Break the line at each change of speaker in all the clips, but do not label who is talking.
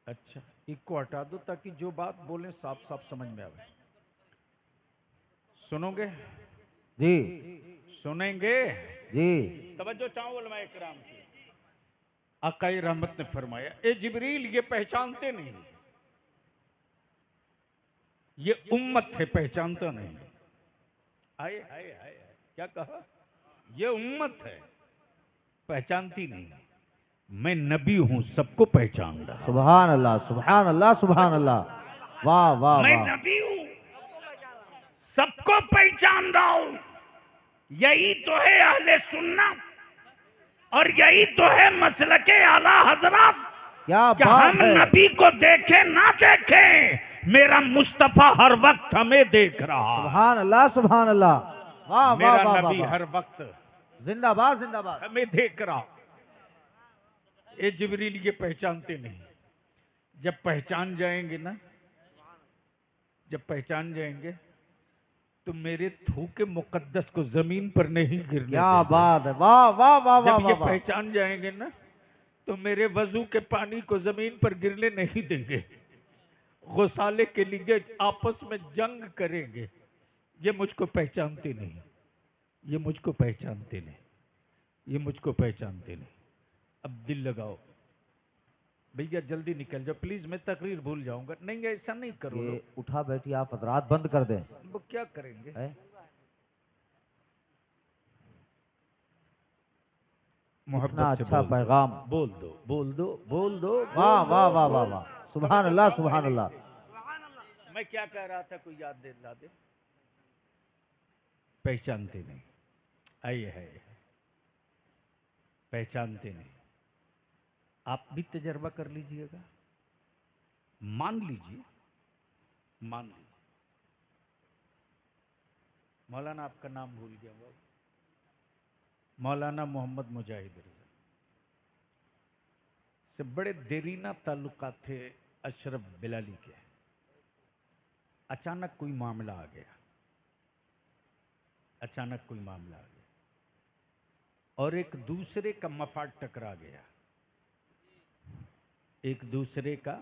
अच्छा, इसको हटा दो ताकि जो बात बोले साफ साफ समझ में आवे। सुनोगे?
जी
सुनेंगे?
जी।
तवज्जो चाहो उलमाए किराम की। आकाई रहमत ने फरमाया, ए जिब्रील ये पहचानते नहीं, ये उम्मत है पहचानता नहीं। हाय हाय हाय, क्या कहा? ये उम्मत है पहचानती नहीं। मैं नबी हूं, सबको पहचान रहा।
सुभान अल्लाह सुभान अल्लाह सुभान अल्लाह। वाह वाह
मैं
वाह।
नबी हूं, सबको पहचान रहा हूं। यही तो है अहले सुन्नत और यही तो है मसलके आला हजरत।
क्या
कि
बात
हम
है।
नबी को देखें ना देखें, मेरा मुस्तफा हर वक्त हमें देख रहा है।
सुभान अल्लाह सुभान अल्लाह। वाह वाह
मेरा
वाह
नबी
वाह।
हर वक्त
जिंदाबाद जिंदाबाद।
हमें देख रहा। ये जिब्रील ये पहचानते नहीं। जब पहचान जाएंगे ना, जब पहचान जाएंगे तो मेरे थूके मुकद्दस को जमीन पर नहीं गिरने
क्या
देंगे।
बात है। वाह वाह वाह वाह
जब ये
वाह वाह।
पहचान जाएंगे ना तो मेरे वजू के पानी को जमीन पर गिरने नहीं देंगे। गौसाले के लिए आपस में जंग करेंगे। ये मुझको पहचानते नहीं, ये मुझको पहचानते नहीं, ये मुझको पहचानते नहीं। अब दिल लगाओ भैया, जल्दी निकल जाओ प्लीज, मैं तकरीर भूल जाऊंगा। नहीं ऐसा नहीं करो।
ये उठा बैठी आप हजरात बंद कर दें।
वो क्या करेंगे?
है?
मोहब्बत
इतना
से
अच्छा
बोल दो,
पैगाम।
बोल दो बोल दो बोल दो।
वाह
बोल
वाह
दो,
वाह वाह
बोल
वाह।
दो।
सुभान अल्लाह सुभान अल्लाह।
मैं क्या कह रहा था, कोई याद दिला दे। पहचानते नहीं, आइए है, पहचानते नहीं। आप भी तजर्बा कर लीजिएगा। मान लीजिए, मान लीजिए मौलाना, आपका नाम भूल गया हूँ, मौलाना मोहम्मद मुजाहिद रजा से बड़े देरीना ताल्लुकात थे अशरफ बिलाली के। अचानक कोई मामला आ गया, अचानक कोई मामला आ गया और एक दूसरे का मफाद टकरा गया, एक दूसरे का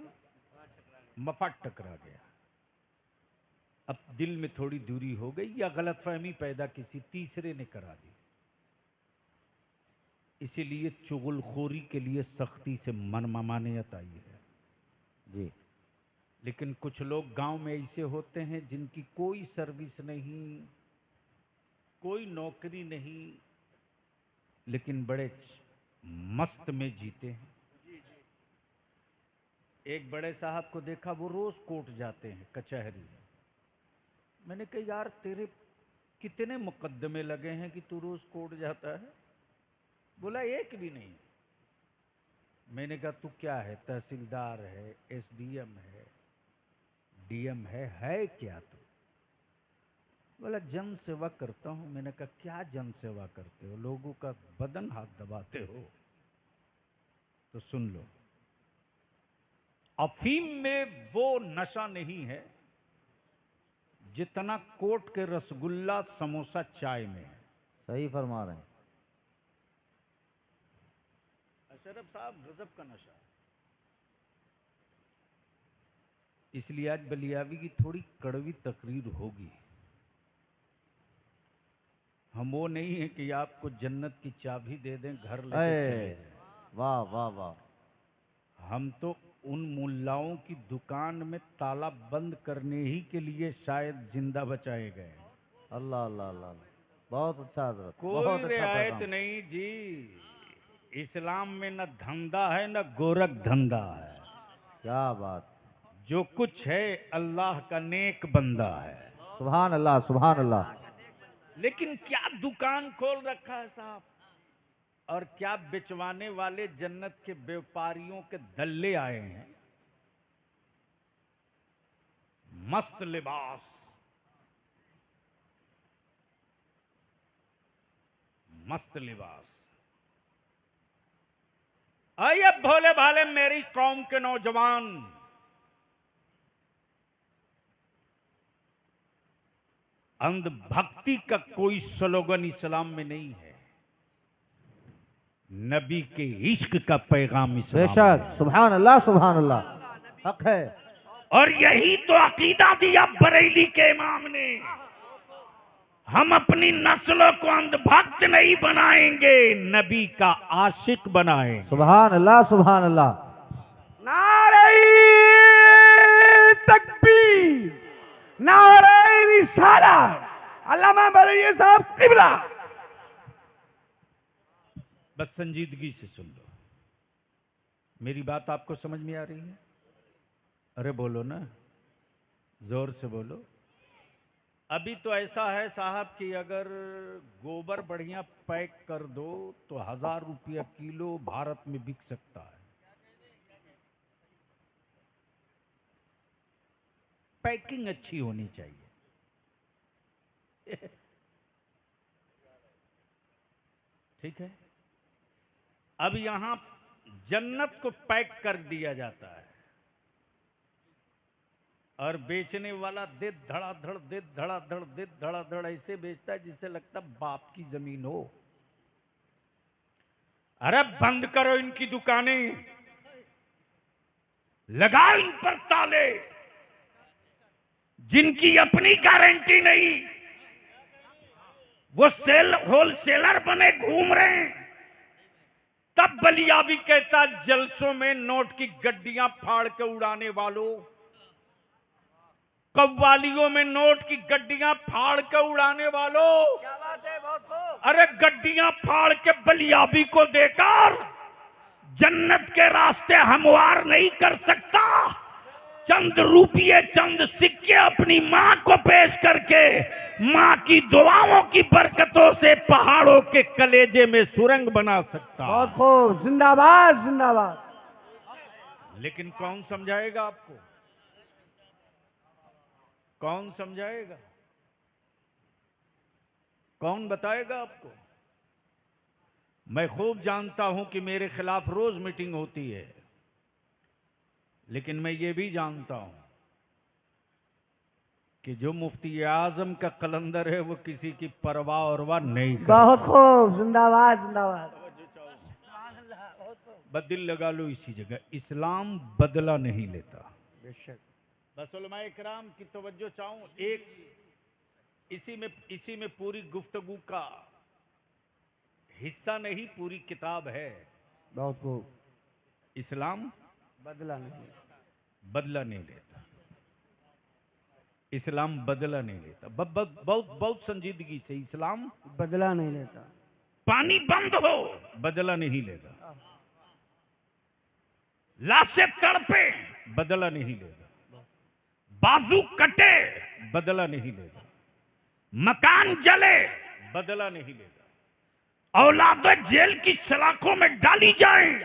मफाद टकरा गया। अब दिल में थोड़ी दूरी हो गई या गलतफहमी पैदा किसी तीसरे ने करा दी। इसीलिए चुगलखोरी के लिए सख्ती से ममानियत आई है
जी।
लेकिन कुछ लोग गांव में ऐसे होते हैं जिनकी कोई सर्विस नहीं, कोई नौकरी नहीं, लेकिन बड़े मस्त में जीते हैं। एक बड़े साहब को देखा, वो रोज कोर्ट जाते हैं कचहरी। मैंने कहा यार तेरे कितने मुकद्दमे लगे हैं कि तू रोज कोर्ट जाता है? बोला एक भी नहीं। मैंने कहा तू क्या है, तहसीलदार है, एसडीएम है, डीएम है क्या तू? बोला जन सेवा करता हूं। मैंने कहा क्या जन सेवा करते हो? लोगों का बदन हाथ दबाते हो। तो सुन लो, अफीम में वो नशा नहीं है जितना कोर्ट के रसगुल्ला समोसा चाय में है।
सही फरमा रहे हैं।
अशरफ साहब, गजब का नशा है। इसलिए आज बलियावी की थोड़ी कड़वी तकरीर होगी। हम वो नहीं है कि आपको जन्नत की चाबी दे दें, घर लेके चले जाएं।
वाह वाह वाह।
हम तो उन मुल्लाओं की दुकान में ताला बंद करने ही के लिए शायद जिंदा बचाए गए।
अल्लाह अल्लाह अल्लाह। बहुत अच्छा हजरत,
कोई
बहुत अच्छा
रियायत
पैगाम।
नहीं जी। इस्लाम में न धंधा है न गोरख धंधा है।
क्या बात।
जो कुछ है अल्लाह का नेक बंदा है।
सुभान अल्लाह सुभान अल्लाह।
लेकिन क्या दुकान खोल रखा है साहब, और क्या बिचवाने वाले जन्नत के व्यापारियों के दल्ले आए हैं। मस्त लिबास, मस्त लिबास। आइए भोले भाले मेरी कौम के नौजवान, अंधभक्ति का कोई स्लोगन इस्लाम में नहीं है। नबी के इश्क का पैगाम इस्लाम में
बेशक।
है।
सुभान अल्लाह सुभान अल्लाह। हक है।
और यही तो अकीदा दिया बरेली के इमाम ने, हम अपनी नस्लों को अंधभक्त नहीं बनाएंगे, नबी का आशिक बनाएंगे।
सुभान अल्लाह, सुभान अल्लाह।
नारे तकबीर, नारे रिसालत, अल्लामा बलैया साहब किबला।
बस संजीदगी से सुन लो, मेरी बात आपको समझ में आ रही है? अरे बोलो ना, जोर से बोलो। अभी तो ऐसा है साहब कि अगर गोबर बढ़िया पैक कर दो तो 1000 रुपया किलो भारत में बिक सकता है। पैकिंग अच्छी होनी चाहिए। ठीक है, अब यहां जन्नत को पैक कर दिया जाता है और बेचने वाला दे धड़ाधड़ ऐसे बेचता है जिससे लगता बाप की जमीन हो। अरे बंद करो इनकी दुकानें, लगाओ इन पर ताले, जिनकी अपनी गारंटी नहीं वो होलसेलर बने घूम रहे हैं। तब बलिया भी कहता जलसों में नोट की गड्डियां फाड़ के उड़ाने वालों, कव्वालियों में नोट की गड्डियां फाड़ के उड़ाने वालों,
क्या बात है, बहुत खूब।
अरे गड्डियां फाड़ के बलियाबी को देकर जन्नत के रास्ते हमवार नहीं कर सकता। चंद रुपये चंद सिक्के अपनी मां को पेश करके मां की दुआओं की बरकतों से पहाड़ों के कलेजे में सुरंग बना सकता।
बहुत खूब, जिंदाबाद जिंदाबाद।
लेकिन कौन समझाएगा आपको? कौन समझाएगा? कौन बताएगा आपको? मैं खूब जानता हूं कि मेरे खिलाफ रोज मीटिंग होती है, लेकिन मैं ये भी जानता हूं कि जो मुफ्ती आजम का कलंदर है वो किसी की परवाह और वाह नहीं करता।
बहुत खूब, जिंदाबाद जिंदाबाद।
बदिल लगा लो इसी जगह, इस्लाम बदला नहीं लेता।
बेशक।
बस उलमाए किराम की तवज्जो चाहूं, एक इसी में पूरी गुफ्तगू का हिस्सा नहीं, पूरी किताब है।
बहुत खूब।
इस्लाम
बदला नहीं,
बदला नहीं लेता। इस्लाम बदला नहीं लेता। बहुत बहुत संजीदगी से, इस्लाम
बदला नहीं लेता।
पानी बंद हो बदला नहीं लेगा, लाशें तड़पे बदला नहीं लेगा, बाजू कटे बदला नहीं लेगा, मकान जले बदला नहीं लेगा, औलादें जेल की सलाखों में डाली जाएं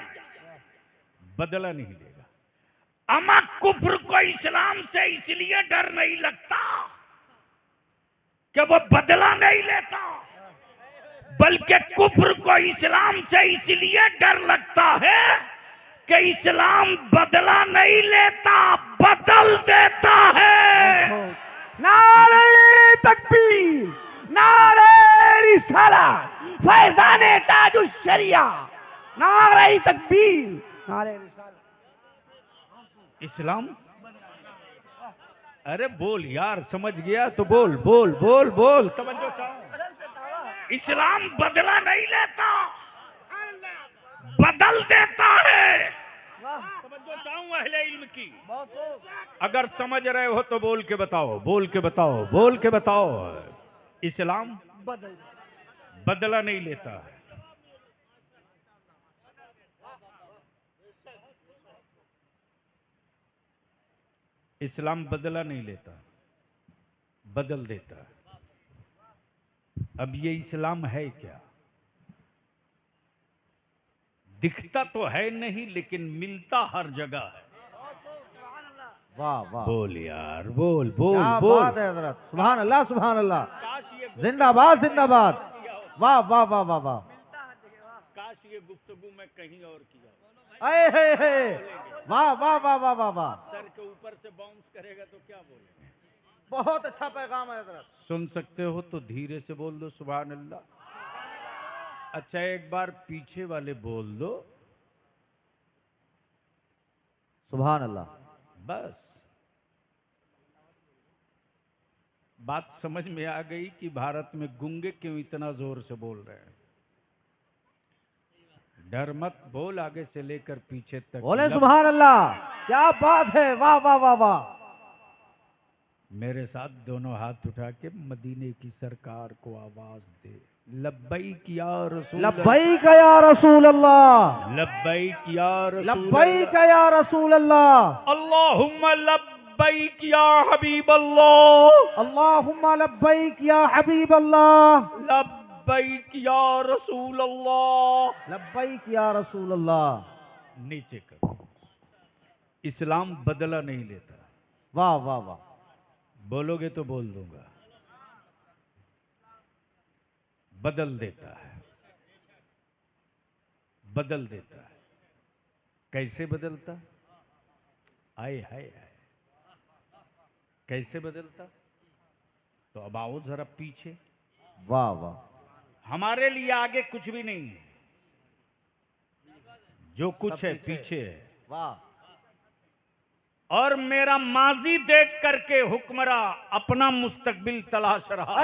बदला नहीं लेगा। अमा कुफ्र को इस्लाम से इसलिए डर नहीं लगता कि वो बदला नहीं लेता, बल्कि कुफ्र को इस्लाम से इसलिए डर लगता है कि इस्लाम बदला नहीं लेता, बदल देता है।
नारे तकबीर, नारे रिसालत, फैज़ाने ताजुश शरिया, नारे तकबीर, नारे रिसालत।
इस्लाम, अरे बोल यार, समझ गया तो बोल बोल बोल बोल, तवज्जो चाहो। इस्लाम बदला नहीं लेता, बदल देता है। तवज्जो चाहूं अहले इल्म की। अगर समझ रहे हो तो बोल के बताओ, बोल के बताओ, बोल के बताओ। इस्लाम बदला नहीं लेता है। इस्लाम बदला नहीं लेता, बदल देता है। अब ये इस्लाम है क्या? दिखता तो है नहीं, लेकिन मिलता हर जगह है।
वाह वाह,
बोल यार, बोल बोल
क्या
बोल।
बात है हजरत, सुभान अल्लाह, सुभान अल्लाह।
काश ये
जिंदाबाद जिंदाबाद। वाह वाह वाह वाह वाह।
काश ये गुफ्तगू मैं कहीं और किया।
अये हे, वाह वाह वाह वाह वाह वाह।
सर के ऊपर से बाउंस करेगा तो क्या बोलेंगे?
बहुत अच्छा पैगाम है हजरत।
सुन सकते हो तो धीरे से बोल दो, सुभान अल्लाह। अच्छा एक बार पीछे वाले बोल दो,
सुभान अल्लाह।
बस बात समझ में आ गई कि भारत में गूंगे क्यों इतना जोर से बोल रहे हैं। डर मत, बोल आगे से लेकर पीछे तक।
बोले सुभान अल्लाह, क्या बात है, वाह वाह वाह वाह।
मेरे साथ दोनों हाथ उठा के मदीने की सरकार को आवाज दे, लब्बैक या रसूल,
लब्बैक या रसूल अल्लाह,
लब्बैक या रसूल,
लब्बैक या रसूल अल्लाह,
अल्लाहुम्मा लब्बैक या हबीब अल्लाह,
अल्लाहुम्मा लब्बैक या हबीब अल्लाह,
लब्बैक या रसूल अल्लाह,
लब्बैक या रसूल अल्लाह।
नीचे कर। इस्लाम बदला नहीं लेता।
वाह वाह वाह।
बोलोगे तो बोल दूंगा, बदल देता है, बदल देता है। कैसे बदलता? आए हाय हाय, कैसे बदलता? तो अब आओ जरा पीछे।
वाह वाह।
हमारे लिए आगे कुछ भी नहीं है, जो कुछ है पीछे है।
वाह।
और मेरा माजी देख करके हुक्मरा अपना मुस्तकबिल तलाश रहा,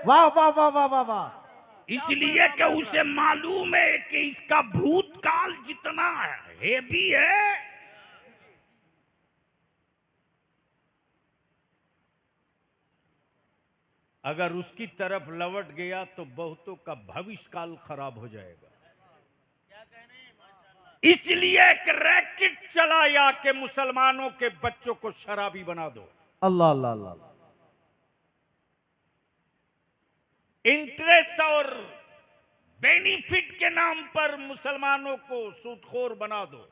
वाह वाह वाह वाह वाह वाह।
इसलिए कि उसे मालूम है कि इसका भूतकाल जितना हेवी है, अगर उसकी तरफ लौट गया तो बहुतों का भविष्यकाल खराब हो जाएगा। इसलिए एक रैकेट चलाया कि मुसलमानों के बच्चों को शराबी बना दो।
अल्लाह अल्लाह अल्लाह।
इंटरेस्ट और बेनिफिट के नाम पर मुसलमानों को सूदखोर बना दो।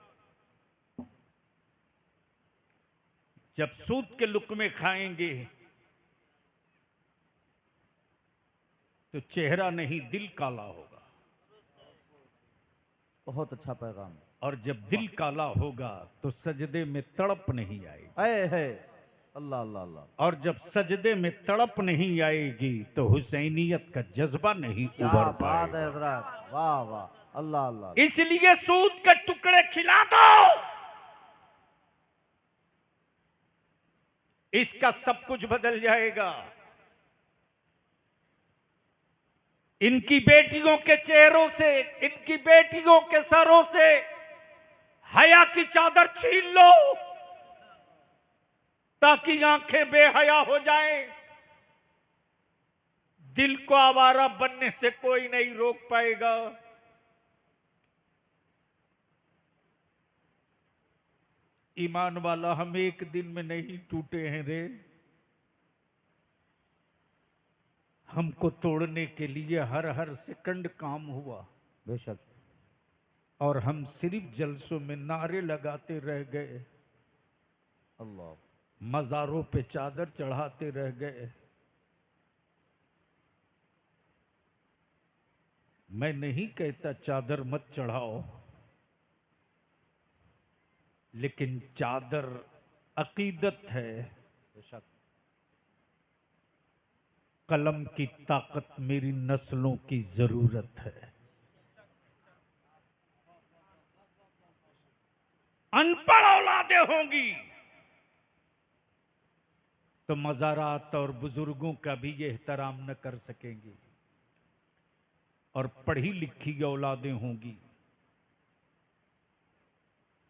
जब सूद के लुक़मे खाएंगे तो चेहरा नहीं दिल काला होगा,
बहुत अच्छा पैगाम।
और जब दिल काला होगा तो सजदे में तड़प नहीं आएगी।
है अल्लाह अल्लाह अल्लाह।
और जब सजदे में तड़प नहीं आएगी तो हुसैनियत का जज्बा नहीं
क्या
उभर
बात है
पाएगा।
हजरत, वाह वाह, अल्लाह अल्लाह।
इसलिए सूद के टुकड़े खिला दो, इसका सब कुछ बदल जाएगा। इनकी बेटियों के चेहरों से, इनकी बेटियों के सरों से हया की चादर छीन लो ताकि आंखें बेहया हो जाएं। दिल को आवारा बनने से कोई नहीं रोक पाएगा। ईमान वाला, हम एक दिन में नहीं टूटे हैं रे, हमको तोड़ने के लिए हर हर सेकंड काम हुआ।
बेशक।
और हम सिर्फ जलसों में नारे लगाते रह गए,
अल्लाह।
मज़ारों पे चादर चढ़ाते रह गए। मैं नहीं कहता चादर मत चढ़ाओ, लेकिन चादर अकीदत है।
बेशक।
कलम की ताकत मेरी नस्लों की जरूरत है। अनपढ़ औलादे होंगी तो मज़ारात और बुजुर्गों का भी ये एहतराम न कर सकेंगी, और पढ़ी लिखी औलादें होंगी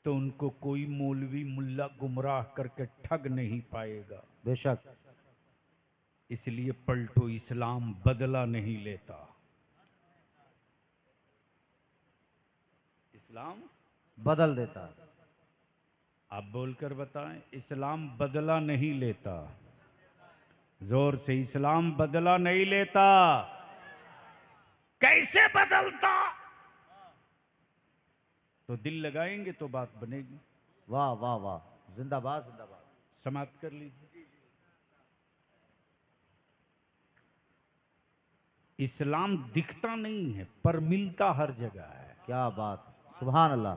तो उनको कोई मौलवी मुल्ला गुमराह करके ठग नहीं पाएगा।
बेशक।
इसलिए पलटो, इस्लाम बदला नहीं लेता। इस्लाम
बदल देता।
आप बोलकर बताएं, इस्लाम बदला नहीं लेता। जोर से, इस्लाम बदला नहीं लेता। कैसे बदलता? तो दिल लगाएंगे तो बात बनेगी।
वाह वाह वाह, जिंदाबाद जिंदाबाद।
समाप्त कर लीजिए। इस्लाम दिखता नहीं है पर मिलता हर जगह है।
क्या बात, सुभान अल्लाह।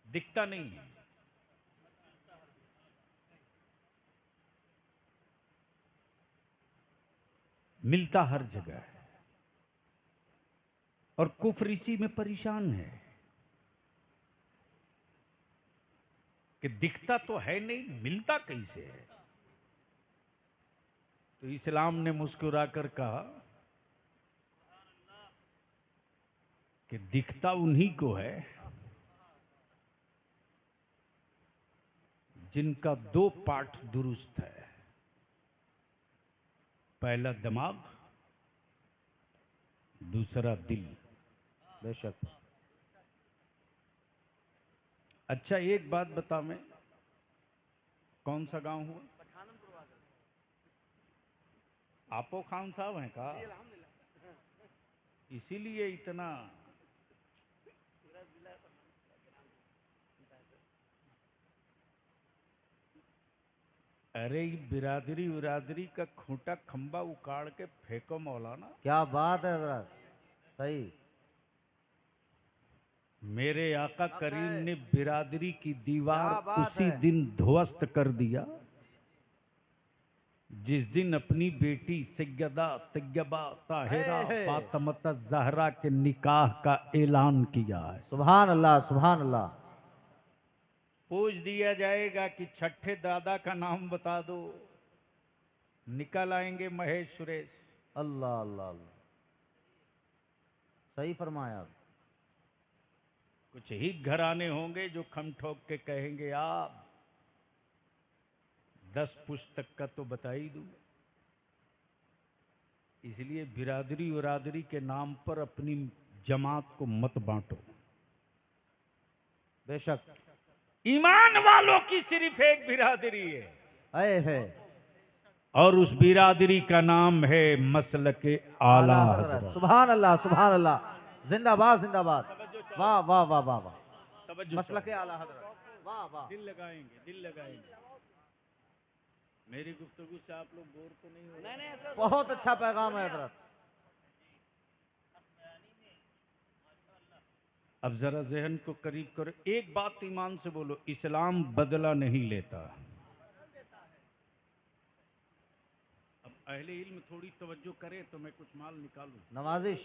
दिखता नहीं है, मिलता हर जगह है। और कुफ्र इसी में परेशान है। कि दिखता तो है नहीं, मिलता कैसे है। तो इस्लाम ने मुस्कुराकर कहा कि दिखता उन्हीं को है जिनका 2 पार्ट दुरुस्त है, पहला दिमाग, दूसरा दिल।
बेशक।
अच्छा एक बात बता, मैं कौन सा गांव हुआ? आपो खान साहब हैं का? इसीलिए इतना अरे बिरादरी बिरादरी का खूंटा खंबा उखाड़ के फेंको मौलाना।
क्या बात है हजरत, सही।
मेरे आका करीम ने बिरादरी की
क्या
दीवार
बात
उसी
है।
दिन ध्वस्त कर दिया जिस दिन अपनी बेटी सैयदा तैयबा ताहिरा
है।
फातिमा ज़हरा के निकाह का ऐलान किया है।
सुभान अल्लाह, सुभान अल्लाह।
पूछ दिया जाएगा कि छठे दादा का नाम बता दो, निकल आएंगे महेश सुरेश।
अल्लाह अल्लाह अल्लाह, सही फरमाया।
कुछ ही घराने होंगे जो खम ठोक के कहेंगे आप 10 पुस्तक का तो बता ही दूं। इसलिए बिरादरी बिरादरी के नाम पर अपनी जमात को मत बांटो।
बेशक।
ईमान वालों की सिर्फ एक बिरादरी है,
है।
और उस बिरादरी का नाम है मसलके आला हज़रत।
सुभान अल्लाह, सुभान अल्लाह। जिंदाबाद जिंदाबाद। वाह वाह वाह वाह वाह।
तवज्जो
मसलके आला हजरत, वाह वाह।
दिल लगाएंगे, दिल लगाएंगे। मेरी गुफ्तगू से आप लोग बोर तो नहीं हो रहे?
बहुत अच्छा पैगाम है हजरत।
अब जरा जहन को करीब करो, एक बात ईमान से बोलो, इस्लाम बदला नहीं लेता। अब अहले इल्म थोड़ी तवज्जो करे तो मैं कुछ माल निकालूं।
नवाजिश।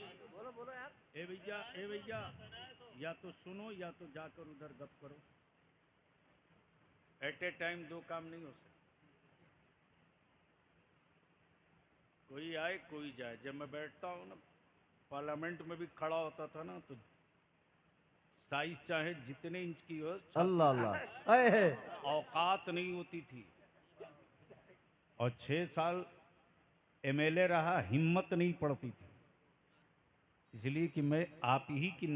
ए भैया या तो सुनो या तो जाकर उधर गप करो। एट ए टाइम 2 काम नहीं हो सकते। कोई आए कोई जाए। जब मैं बैठता हूँ ना, पार्लियामेंट में भी खड़ा होता था ना, तो साइज चाहे जितने इंच की हो,
अल्लाह अल्लाह। है।
औकात नहीं होती थी। और 6 साल एमएलए रहा, हिम्मत नहीं पड़ती थी। इसलिए कि मैं आप ही की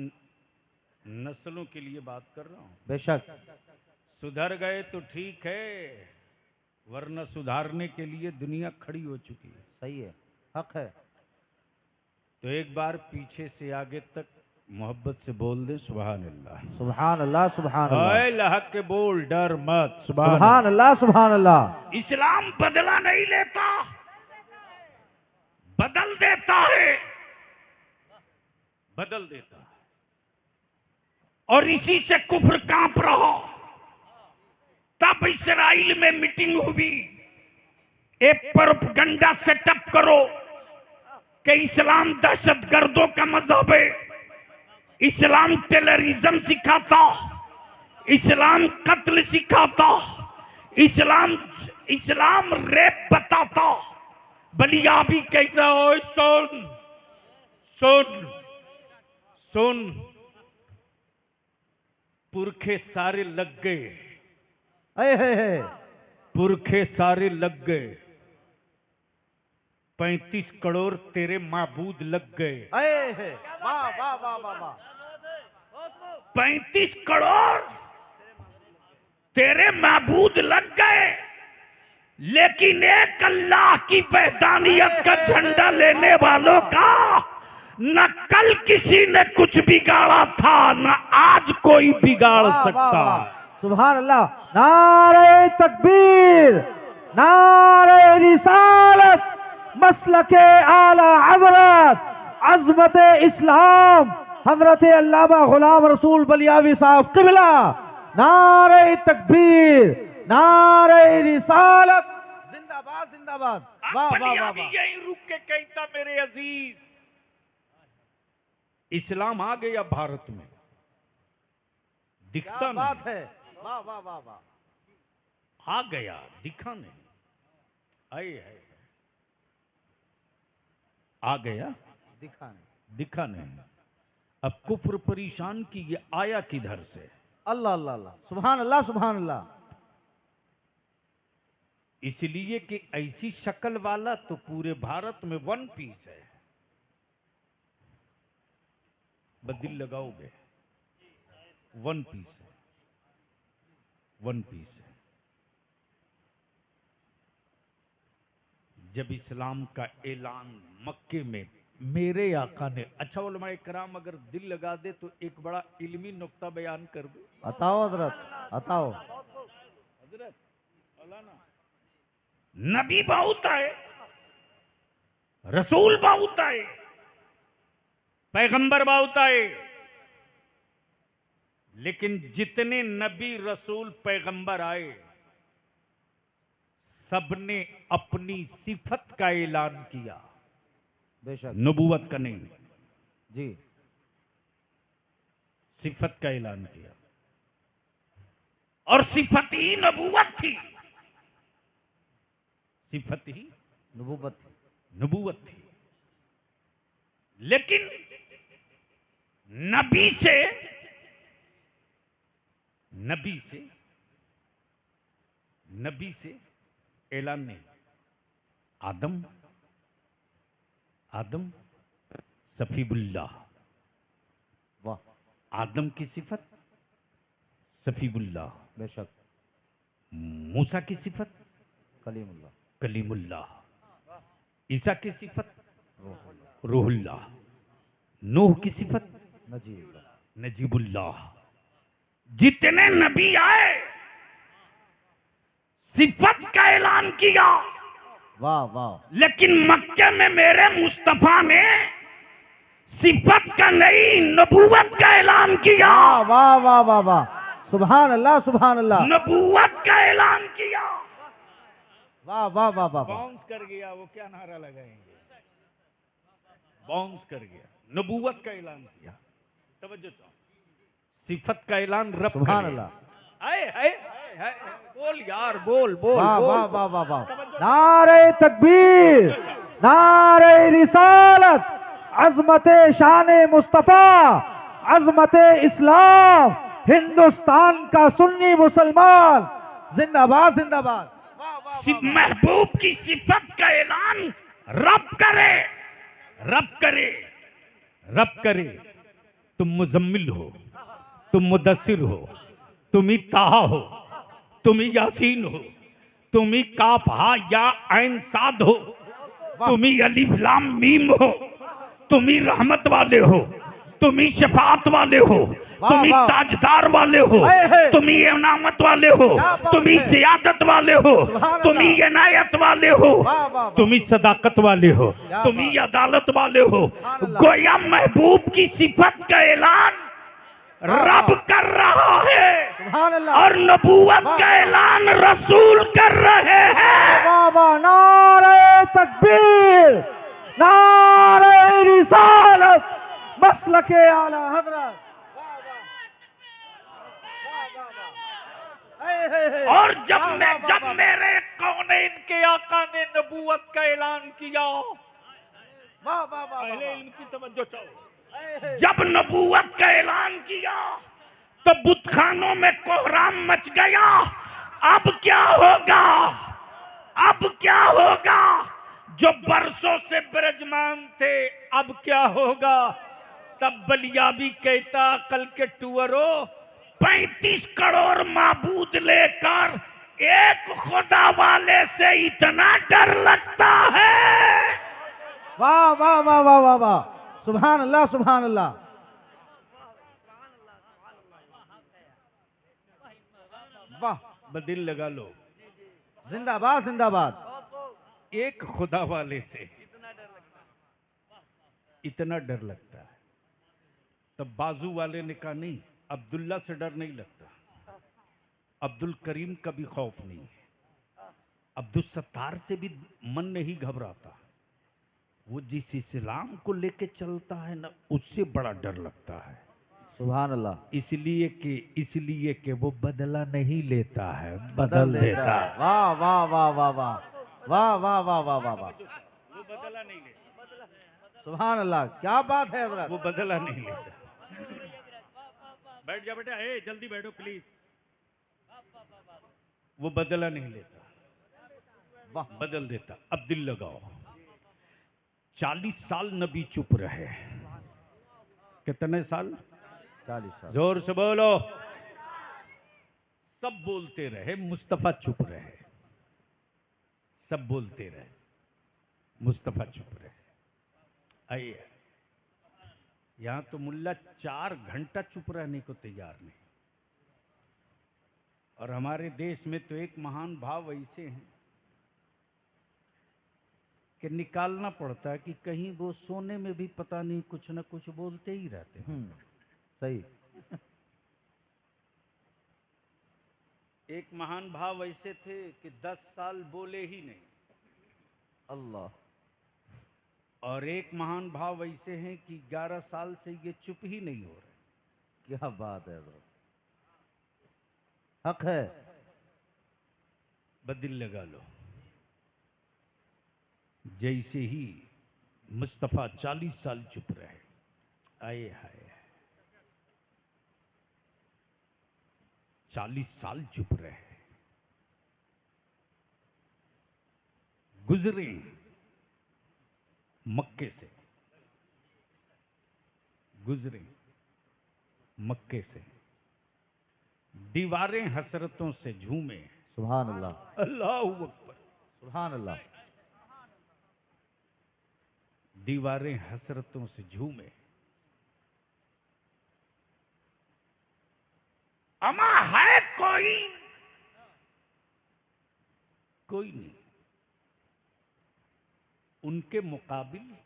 नस्लों के लिए बात कर रहा हूँ।
बेशक।
सुधर गए तो ठीक है, वरना सुधारने के लिए दुनिया खड़ी हो चुकी है।
सही है, हक है।
तो एक बार पीछे से आगे तक मोहब्बत से बोल दे सुभान अल्लाह।
सुभान अल्लाह, सुभान अल्लाह।
अल्लाह के बोल, डर मत।
सुभान अल्लाह, सुभान अल्लाह।
इस्लाम बदला नहीं लेता, बदल देता है, बदल देता है। और इसी से कुफ्र कांप रहा। तब इस्राइल में मीटिंग हुई, एक प्रोपगंडा सेटअप करो कि इस्लाम दहशतगर्दों का मजहब है, इस्लाम टेररिज्म सिखाता, इस्लाम कत्ल सिखाता, इस्लाम रेप बताता। बलिया भी कहता, ओए सुन सुन सुन, पुरखे सारे लग गए,
है।
पुरखे सारे लग गए, 35 करोड़ तेरे माबूद लग गए।
है। वाह वाह वाह वाह वाह।
35 करोड़ तेरे माबूद लग गए, लेकिन एक अल्लाह की वहदानियत का झंडा लेने वालों का न कल किसी ने कुछ बिगाड़ा था, न आज कोई बिगाड़ सकता है।
सुभान अल्लाह। नारे तकबीर, नारे रिसालत, मसलके आला हजरत, अजमत इस्लाम, हजरत अल्लामा गुलाम रसूल बलियावी साहब किबला। नारे तकबीर, नारे रिसालत, जिंदाबाद जिंदाबाद। वाह वाह वाह वाह।
यही रुक के कहता, मेरे अजीज, इस्लाम आ गया भारत में, दिखता
क्या बात
नहीं,
है। वाह वाह वाह वाह।
आ गया, दिखा नहीं, आए है, आ गया,
दिखा नहीं।
दिखा नहीं। अब कुफ्र परेशान की, ये आया किधर से?
अल्लाह अल्लाह अल्लाह, सुभान अल्लाह सुभान अल्लाह।
इसलिए कि ऐसी शक्ल वाला तो पूरे भारत में वन पीस है। बस दिल लगाओगे, वन पीस है, वन पीस है। जब इस्लाम का ऐलान मक्के में मेरे आका ने, अच्छा उलमा इकराम अगर दिल लगा दे तो एक बड़ा इल्मी नुक्ता बयान कर दो।
बताओ हजरत, बताओ।
हजरत मौलाना, नबी बहुत आए, रसूल बहुत आए, पैगंबर बहुत आए, लेकिन जितने नबी रसूल पैगंबर आए सबने अपनी सिफत का ऐलान किया,
बेशक
नबूवत का नहीं,
जी।
सिफत का ऐलान किया। और सिफत ही नबूवत थी, सिफत ही
नबूवत।
नबूवत थी। लेकिन नबी से नबी से नबी से ऐलान नहीं। आदम आदम सफीबुल्लाह,
वाह,
आदम की सिफत सफीबुल्लाह,
बेशक
मूसा की सिफत
कलीमुल्लाह,
कलीमुल्लाह, ईसा की सिफत
रूहुल्लाह,
रूहुल्लाह, नूह की सिफत
नजीबुल्लाह।
नजीबुल्लाह। जितने नबी आए सिफत का ऐलान किया,
वाह वाह,
लेकिन मक्के में मेरे मुस्तफा ने सिफत का नहीं नबूवत का ऐलान किया।
वाह वाह वाह वाह, सुभान अल्लाह सुभान अल्लाह।
नबूवत का ऐलान किया।
वाह वाह वाह वाह वाह।
बाउंस कर गया, वो क्या नारा लगाएंगे, बाउंस कर गया, नबूवत का ऐलान किया। तवज्जो चाहो, सिफत का ऐलान रब
सुभान
करे।
अल्लाह।
आए हाय हाय, बोल यार, बोल बोल
वाह
बोल।
वाह वाह वाह वाह। नारे तकबीर, नारे रिसालत, अजमत शान मुस्तफा, अजमत इस्लाम, हिंदुस्तान का सुन्नी मुसलमान, जिंदाबाद जिंदाबाद।
महबूब की सिफत का ऐलान रब करे, रब करे, रब करे। तुम मुजम्मिल हो, तुम मुदस्सिर हो, तुम ही ताहा हो, तुम ही यासीन हो, तुम ही काफ हा या ऐन साद हो, तुम ही अलिफ लाम मीम हो, तुम ही रहमत वाले हो, तुम ही शफाअत वाले हो, तुम ही ताजदार वाले हो, तुम ही इनामत वाले हो, तुम ही सियादत वाले हो, तुम ही इनायत वाले हो, तुम ही सदाकत वाले हो, तुम ही अदालत वाले हो। गोया महबूब की सिफत का ऐलान रब कर रहा है और नबूवत का ऐलान रसूल कर रहे हैं।
वाह वाह, नारे तकबीर, नारे रिसालत, मसलके आला हजरत।
और जब मेरे कौनैन के आका ने नबूवत का ऐलान किया, पहले इल्म की तवज्जो चाहो, जब नबूवत का ऐलान किया तो बुतखानों में कोहराम मच गया। अब क्या होगा, अब क्या होगा? जो बरसों से विराजमान थे, अब क्या होगा? तब बलिया भी कहता, कल के टूअरो 35 करोड़ माबूद लेकर एक खुदा वाले से इतना डर लगता है।
वाह वाह वाह वाह वाह वाह, सुभान अल्लाह सुभान अल्लाह। वाह,
बदिल लगा लो,
जिंदाबाद जिंदाबाद।
एक खुदा वाले से इतना डर लगता है। तब बाजू वाले ने कहा, नहीं, अब्दुल्ला से डर नहीं लगता, अब्दुल करीम का भी खौफ नहीं है, अब्दुल सत्तार से भी मन नहीं घबराता, वो जिस इस्लाम को लेके चलता है ना, उससे बड़ा डर लगता है।
सुभान अल्लाह।
इसलिए कि वो बदला नहीं लेता है,
बदल
बदल
देता
देता
है।
है।
वाह वाह वाह वाह वाह वाह वाह वाह वाह वाह वाह।
वो बदला नहीं लेता,
सुभान अल्लाह, क्या बात है हजरत।
वो बदला नहीं लेता। बैठ जा बेटा, ए जल्दी बैठो प्लीज। वो बदला नहीं लेता,
वाह।
बदल देता। अब दिल लगाओ, 40 साल नबी चुप रहे। कितने साल?
40 साल।
जोर से बोलो। सब बोलते रहे, मुस्तफा चुप रहे। सब बोलते रहे, मुस्तफा चुप रहे। आइए, यहां तो मुल्ला 4 घंटा चुप रहने को तैयार नहीं। और हमारे देश में तो एक महान भाव ऐसे हैं कि निकालना पड़ता है कि कहीं वो सोने में भी पता नहीं कुछ न कुछ बोलते ही रहते हैं।
सही।
एक महान भाव ऐसे थे कि 10 साल बोले ही नहीं।
अल्लाह।
और एक महान भाव ऐसे हैं कि 11 साल से ये चुप ही नहीं हो रहे।
क्या बात है हजरत, हक है।
बदिल लगा लो। जैसे ही मुस्तफा 40 साल चुप रहे, आए हाय, 40 साल चुप रहे, गुजरे मक्के से, गुजरे मक्के से। दीवारें हसरतों से झूमे।
सुभान अल्लाह।
अल्लाहू अकबर।
सुभान अल्लाह।
दीवारें हसरतों से झूमे। अमा है कोई? कोई नहीं उनके मुकाबिल,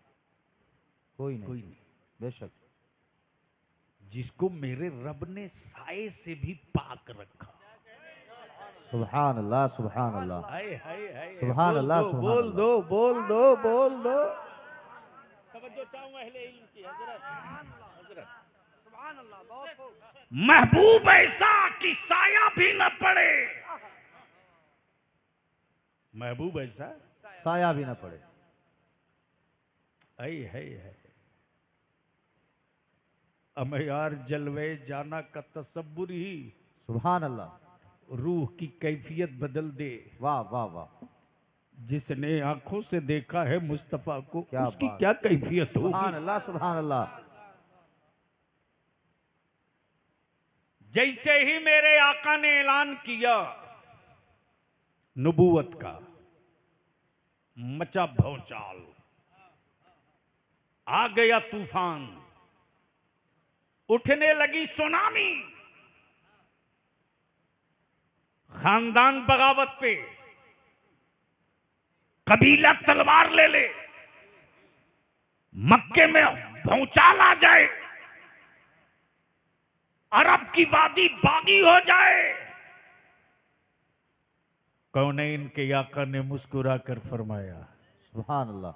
कोई नहीं।
कोई नहीं।
बेशक।
जिसको मेरे रब ने साए से भी पाक रखा।
सुभान अल्लाह। सुभान अल्लाह।
हाय हाय हाय।
सुभान अल्लाह। सुभान
बोल
अल्लाह।
दो, बोल दो, बोल दो। तवज्जो चाहूं अहले इल्म की। हजरत महबूब ऐसा कि साया भी न पड़े। महबूब ऐसा
साया भी ना पड़े।
है। अमयार जलवे जाना का तसब्बुर ही
सुभान अल्लाह।
रूह की कैफियत बदल दे।
वाह वाह वाह।
जिसने आंखों से देखा है मुस्तफा को,
क्या
उसकी
बात।
क्या कैफियत
सुभान
होगी।
अल्लाह। सुभान अल्लाह।
जैसे ही मेरे आका ने ऐलान किया नबूवत का, मचा भौचाल, आ गया तूफान, उठने लगी सुनामी। खानदान बगावत पे, कबीला तलवार ले ले, मक्के में भौचाल आ जाए, अरब की वादी बागी हो जाए। कौनैन के आका ने मुस्कुरा कर फरमाया,
सुभान अल्लाह।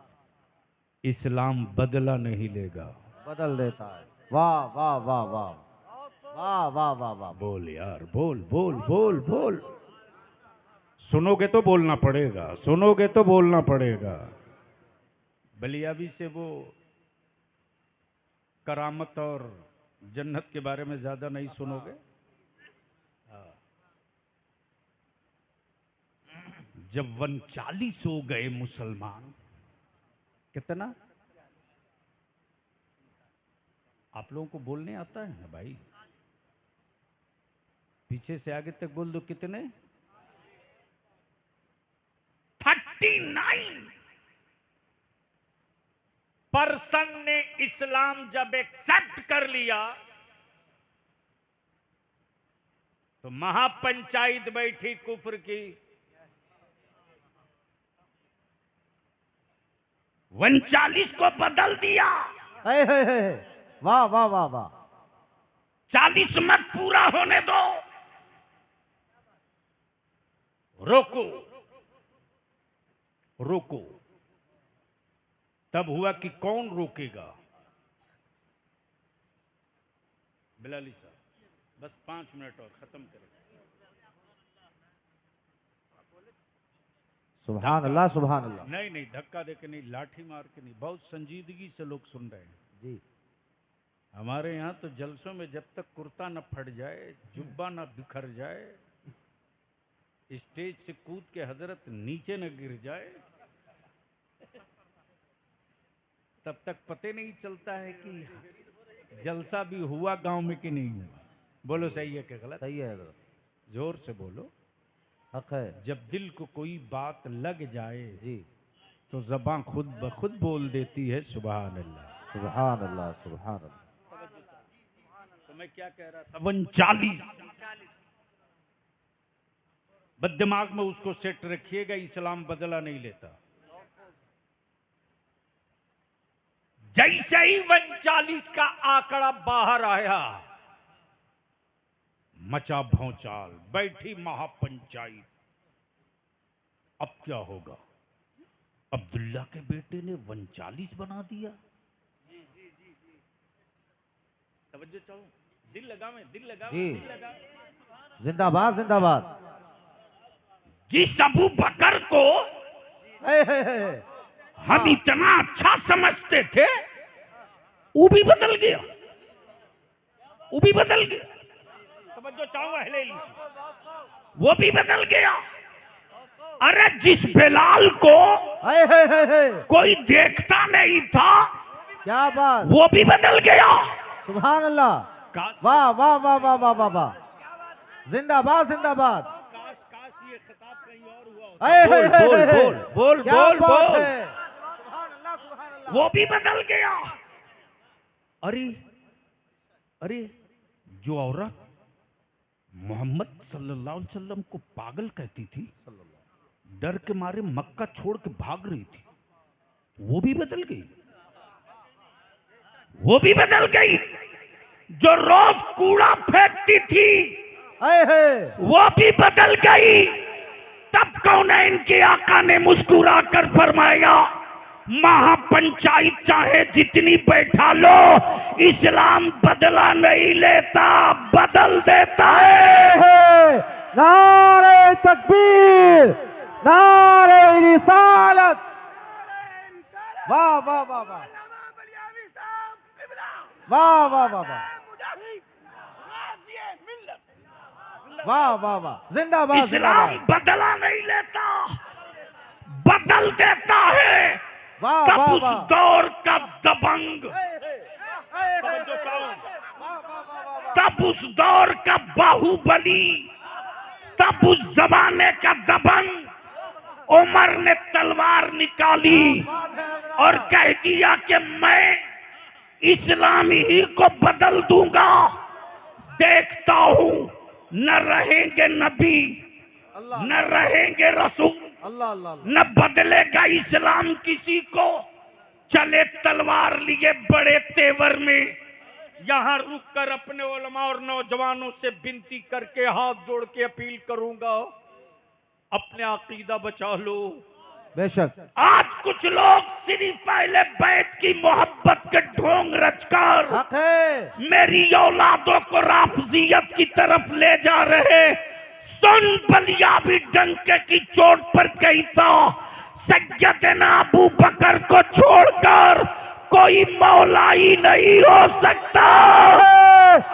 इस्लाम बदला नहीं लेगा।
बदल देता है। वाह वाह वाह वाह वाह वाह वाह वाह।
बोल यार, बोल बोल बोल बोल। सुनोगे तो बोलना पड़ेगा, सुनोगे तो बोलना पड़ेगा। बलियाबी से वो करामत और जन्नत के बारे में ज्यादा नहीं सुनोगे। जब 39 हो गए मुसलमान, कितना? आप लोगों को बोलने आता है ना भाई? पीछे से आगे तक बोल दो। कितने? 39% ने इस्लाम जब एक्सेप्ट कर लिया तो महापंचायत बैठी कुफ्र की। 39 को बदल दिया।
है। वाह वाह वाह वाह।
40 मत पूरा होने दो, रोको रोको। तब हुआ कि कौन रोकेगा? बिलाली साहब बस 5 मिनट और खत्म करें।
सुभान अल्लाह, सुभान अल्लाह।
नहीं नहीं, धक्का दे के नहीं, लाठी मार के नहीं, बहुत संजीदगी से लोग सुन रहे हैं
जी।
हमारे यहाँ तो जलसों में जब तक कुर्ता न फट जाए, जुब्बा न बिखर जाए, स्टेज से कूद के हजरत नीचे न गिर जाए, तब तक पते नहीं चलता है कि जलसा भी हुआ गांव में कि नहीं हुआ। बोलो सही है कि गलत?
सही है, हजरत।
जोर से बोलो।
हक है।
जब दिल को कोई बात लग जाए
जी।
तो ज़बान खुद ब खुद बोल देती है सुभान अल्लाह,
सुभान अल्लाह, सुभान अल्लाह।
तो मैं क्या कह रहा था, 39 बददिमाग में उसको सेट रखिएगा, इस्लाम बदला नहीं लेता। जैसे ही 39 का आंकड़ा बाहर आया, मचा भौचाल, बैठी महापंचायत। अब क्या होगा? अब्दुल्ला के बेटे ने 39 बना दिया। तवज्जो चाहो, दिल लगावे, दिल लगावे,
जी।
दिल लगावे।
जिंदाबाद, जिंदाबाद।
जिस अबू बकर को हम इतना अच्छा समझते थे, वो भी बदल गया, वो भी बदल गया। तवज्जो चाहो अहले इल्म, वो भी बदल गया। अरे जिस बिलाल को कोई देखता नहीं था,
क्या बात,
वो भी बदल गया।
सुभान अल्लाह। वाह वाह वाह वाह वाह वाह वाह। जिंदाबाद, जिंदाबाद।
काश काश ये खिताब कहीं और हुआ होता। बोल बोल बोल बोल
क्या
बोल
बात
बोल।
है। सुभान अल्लाह, सुभान अल्लाह।
वो भी बदल गया। अरे अरे, जो औरत मोहम्मद सल्लल्लाहु अलैहि वसल्लम को पागल कहती थी, डर के मारे मक्का छोड़ के भाग रही थी, वो भी बदल गई, वो भी बदल गई। जो रोज कूड़ा फेंकती थी, वो भी बदल गई। तब कौनैन के आका ने मुस्कुरा कर फरमाया, महापंचायत चाहे जितनी बैठा लो, इस्लाम बदला नहीं लेता, बदल देता है।
नारे तकबीर, नारे रिसालत। वाह वाह वाह वाह, वाह वाह वाह वाह, वाह वाह वाह। जिंदाबाद,
इस्लाम
जिंदाबाद।
बदला नहीं लेता, बदल देता है।
वाह
तब
वाह
उस
वाह।
दौर का दबंग, तब उस दौर का बाहुबली, तब उस जमाने का दबंग उमर ने तलवार निकाली और कह दिया कि मैं इस्लाम ही को बदल दूंगा। देखता हूं, न रहेंगे नबी, न रहेंगे रसूल,
अल्लाह अल्लाह।
न बदलेगा इस्लाम किसी को। चले तलवार लिए बड़े तेवर में। यहाँ रुक कर अपने उलमा और नौजवानों से विनती करके हाथ जोड़ के अपील करूंगा, अपने अकीदा बचा लो।
बेशक।
आज कुछ लोग सिर्फ अहले बैत की मोहब्बत के ढोंग रचकर
हक है।
मेरी औलादों को राफजियत की तरफ ले जा रहे। सुन, बलिया भी डंके की चोट पर गई था, सैयदना अबू बकर को छोड़कर कोई मौला ही नहीं हो सकता,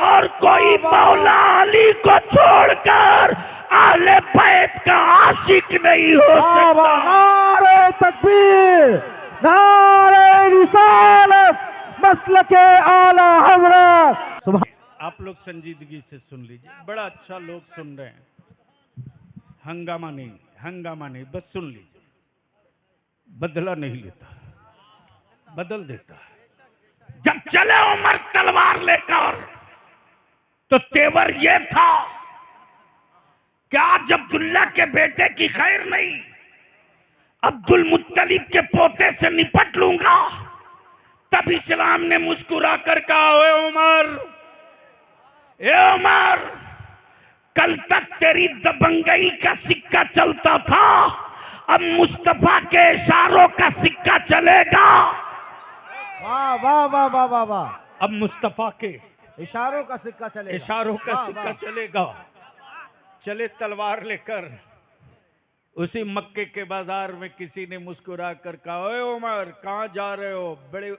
और कोई मौला अली को छोड़कर अहले बैत का आशिक नहीं हो सकता।
नारे तकबीर, नारे रिसालत, मसलके आला हज़रत। सुभान।
आप लोग संजीदगी से सुन लीजिए, बड़ा अच्छा लोग सुन रहे हैं। हंगामा नहीं, हंगामा नहीं, बस सुन लीजिए। बदला नहीं लेता, बदल देता है। जब चले उमर तलवार लेकर, तो तेवर ये था कि आज अब्दुल्ला के बेटे की खैर नहीं, अब्दुल मुत्तलिब के पोते से निपट लूंगा। तब इस्लाम ने मुस्कुरा कर कहा, ए उमर, कल तक तेरी दबंगई का सिक्का चलता था, अब मुस्तफा के इशारों का सिक्का चलेगा।
वाह वाह वाह वाह वाह वाह।
अब मुस्तफा के
इशारों का सिक्का चलेगा।
इशारों का
वाह,
सिक्का
वाह।
चलेगा। चले तलवार लेकर। उसी मक्के के बाजार में किसी ने मुस्कुरा कर कहा, ओए उमर कहाँ जा रहे हो, बड़े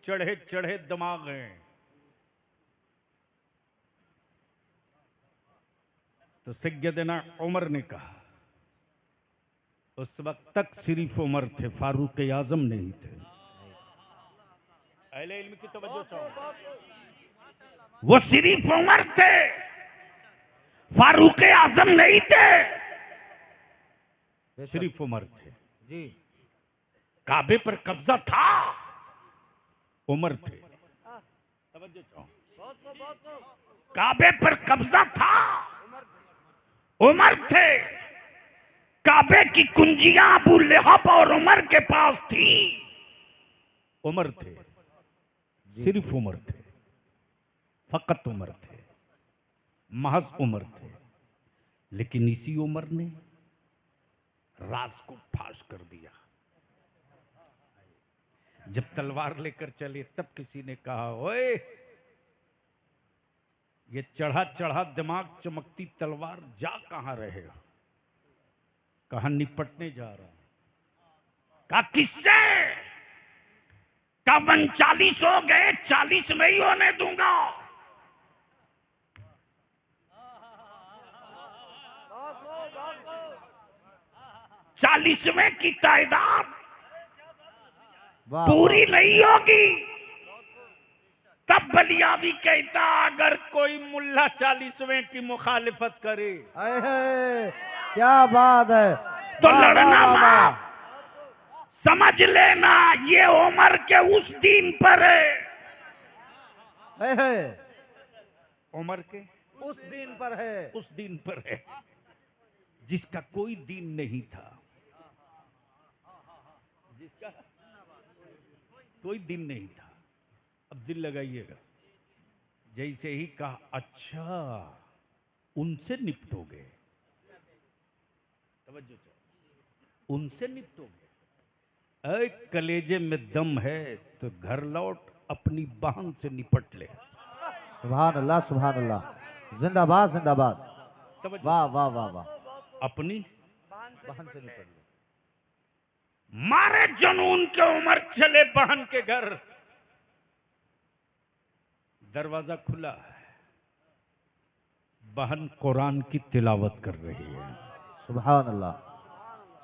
चढ़े चढ़े दिमाग हैं। तो सैयदना उमर ने कहा, उस वक्त तक सिर्फ उमर थे, फारूक आजम नहीं थे। अहले इल्म की तवज्जो चाहो। वो सिर्फ उमर थे, फारूक आजम नहीं थे, सिर्फ उमर थे।
जी।
काबे पर कब्जा था, उमर थे। तवज्जो चाहो। काबे पर कब्जा था, उमर थे। काबे की कुंजियां अबू लहब और उमर के पास थी, उमर थे। सिर्फ उमर थे, फकत उमर थे, महज उमर थे। लेकिन इसी उमर ने राज को फाश कर दिया। जब तलवार लेकर चले तब किसी ने कहा, ओए ये चढ़ा चढ़ा दिमाग चमकती तलवार जा कहां रहे हो? कहा निपटने जा रहा हूं। कहा किससे? कहा 39 हो गए, 40 नहीं होने दूंगा। चालीसवें की तादाद
वाह,
पूरी
वाह।
नहीं होगी। तब बलियावी कहता, अगर कोई मुल्ला 40वें की मुखालिफत करे
अरे है, क्या बात है।
तो
वाह,
लड़ना
वाह, वाह, वाह।
मत। समझ लेना ये उमर के उस दिन पर है।
है।
उमर के
उस दिन पर है।
उस दिन पर है जिसका कोई दिन नहीं था, जिसका कोई दिन नहीं था। अब दिल लगाइएगा। जैसे ही कहा, अच्छा उनसे निपटोगे, तवज्जो चाहो, उनसे निपटोगे। अरे कलेजे में दम है तो घर लौट अपनी बहन से निपट ले।
सुभान अल्लाह, सुभान अल्लाह। जिंदाबाद, जिंदाबाद।
तवज्जो,
वाह, वाह, वाह, वाह।
अपनी
बहन से निपट लो।
मारे जुनून के उमर चले बहन के घर। दरवाजा खुला है, बहन कुरान की तिलावत कर रही है।
सुभान अल्लाह,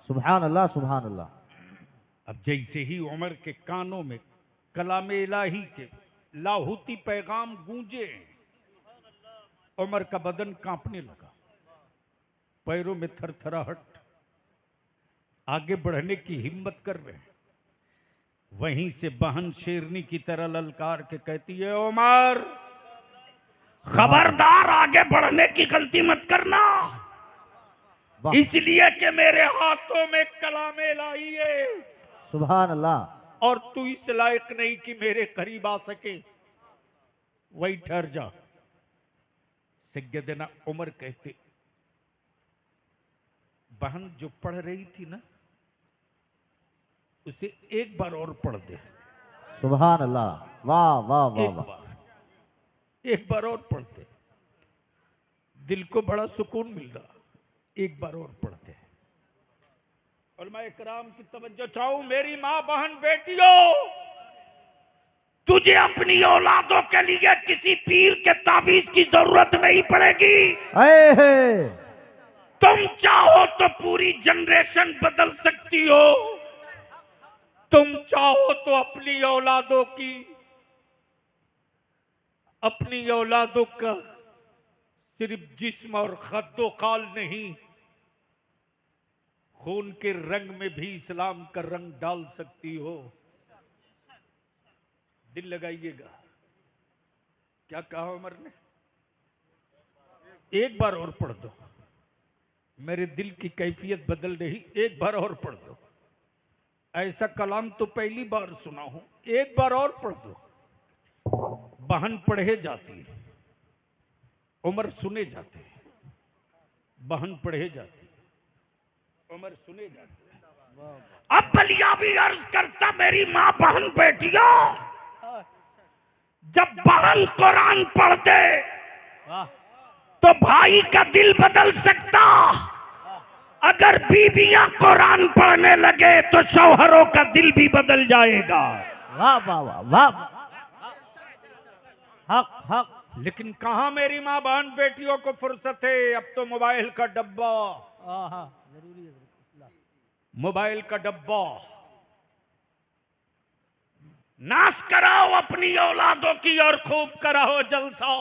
सुभान अल्लाह, सुभान अल्लाह।
अब जैसे ही उमर के कानों में कलाम इलाही के लाहूती पैगाम गूंजे, उमर का बदन कांपने लगा, पैरों में थरथराहट, आगे बढ़ने की हिम्मत कर रहे हैं। वहीं से बहन शेरनी की तरह ललकार के कहती है, उमर खबरदार आगे बढ़ने की गलती मत करना,
वाह।
इसलिए कि मेरे हाथों में कलाम इलाही है
सुभान अल्लाह।
और तू इस लायक नहीं कि मेरे करीब आ सके, वही ठहर जा। सैयदना उमर कहते, बहन जो पढ़ रही थी ना, उसे एक बार और पढ़ दे।
सुभान अल्लाह। वाह, वाह, वाह,
एक बार और पढ़ दे, दिल को बड़ा सुकून मिल रहा। एक बार और पढ़ दे। उलमा इकराम की तवज्जो चाहूं, मेरी मां बहन बेटियों, तुझे अपनी औलादों के लिए किसी पीर के ताबीज की जरूरत नहीं पड़ेगी।
है।
तुम चाहो तो पूरी जनरेशन बदल सकती हो। तुम चाहो तो अपनी औलादों का सिर्फ जिस्म और खद्दो खाल नहीं, खून के रंग में भी इस्लाम का रंग डाल सकती हो। दिल लगाइएगा। क्या कहा उमर ने? एक बार और पढ़ दो, मेरे दिल की कैफियत बदल रही, एक बार और पढ़ दो। ऐसा कलाम तो पहली बार सुना हूं, एक बार और पढ़ दो। बहन पढ़े जाती, उमर सुने जाते। बहन पढ़े जाती, उमर सुने जाते। अब बलिया भी अर्ज करता, मेरी मां बहन बेटियों,
जब बहन कुरान पढ़ दे
वाह
तो भाई का दिल बदल सकता, अगर बीबियां कुरान पढ़ने लगे तो शौहरों का दिल भी बदल जाएगा।
वाह वाह वाह वाह हक हक
लेकिन कहाँ मेरी माँ बहन बेटियों को फुर्सत है, अब तो मोबाइल का डब्बा,
जरूरी है
मोबाइल का डब्बा।
नाश कराओ अपनी औलादों की और खूब कराओ जलसा,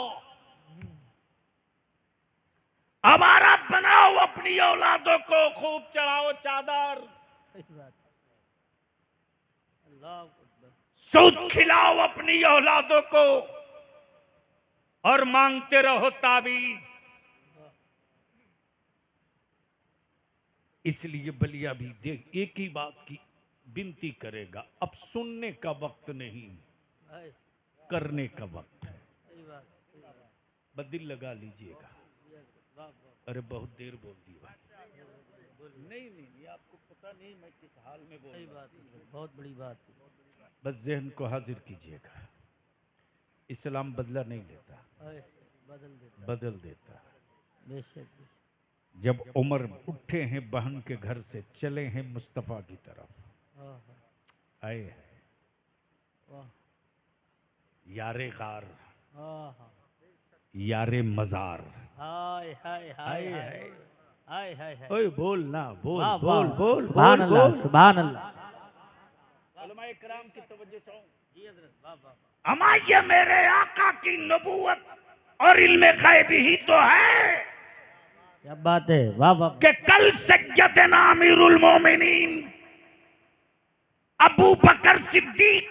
हमारा बनाओ अपनी औलादों को, खूब चढ़ाओ चादर,
सही बात अल्लाह अकबर
सूद खिलाओ अपनी औलादों को और मांगते रहो ताबीज।
इसलिए बलिया भी देख एक ही बात की विनती करेगा, अब सुनने का वक्त नहीं, करने का वक्त है। बस दिल लगा लीजिएगा। अरे बहुत देर बोल दी भाई। नहीं आपको पता नहीं मैं किस हाल में बोल रहा हूं।
बहुत बड़ी बात है।
बस जहन को हाजिर कीजिएगा। इस्लाम बदला नहीं लेता, बदल देता।
बेशक
जब उमर उठे हैं बहन के घर से, चले हैं मुस्तफा की तरफ, आए हैं यारे गार, यारे मजार।
हाय हाय हाय हाय हाय हाय हाय
ओए बोल ना, बोल
वाह,
बोल
वाह,
बोल
सुभान
बोल
अल्लाह
बोल।
सुभान अल्लाह
उलमाए किराम की तवज्जो से।
जी हजरत वाह वाह
हमारे मेरे आका की नबूवत और इल्मे गैबी ही तो है
क्या बात है वाह वाह
कि कल सैयदना अमीरुल मोमिनीन अबू बकर सिद्दीक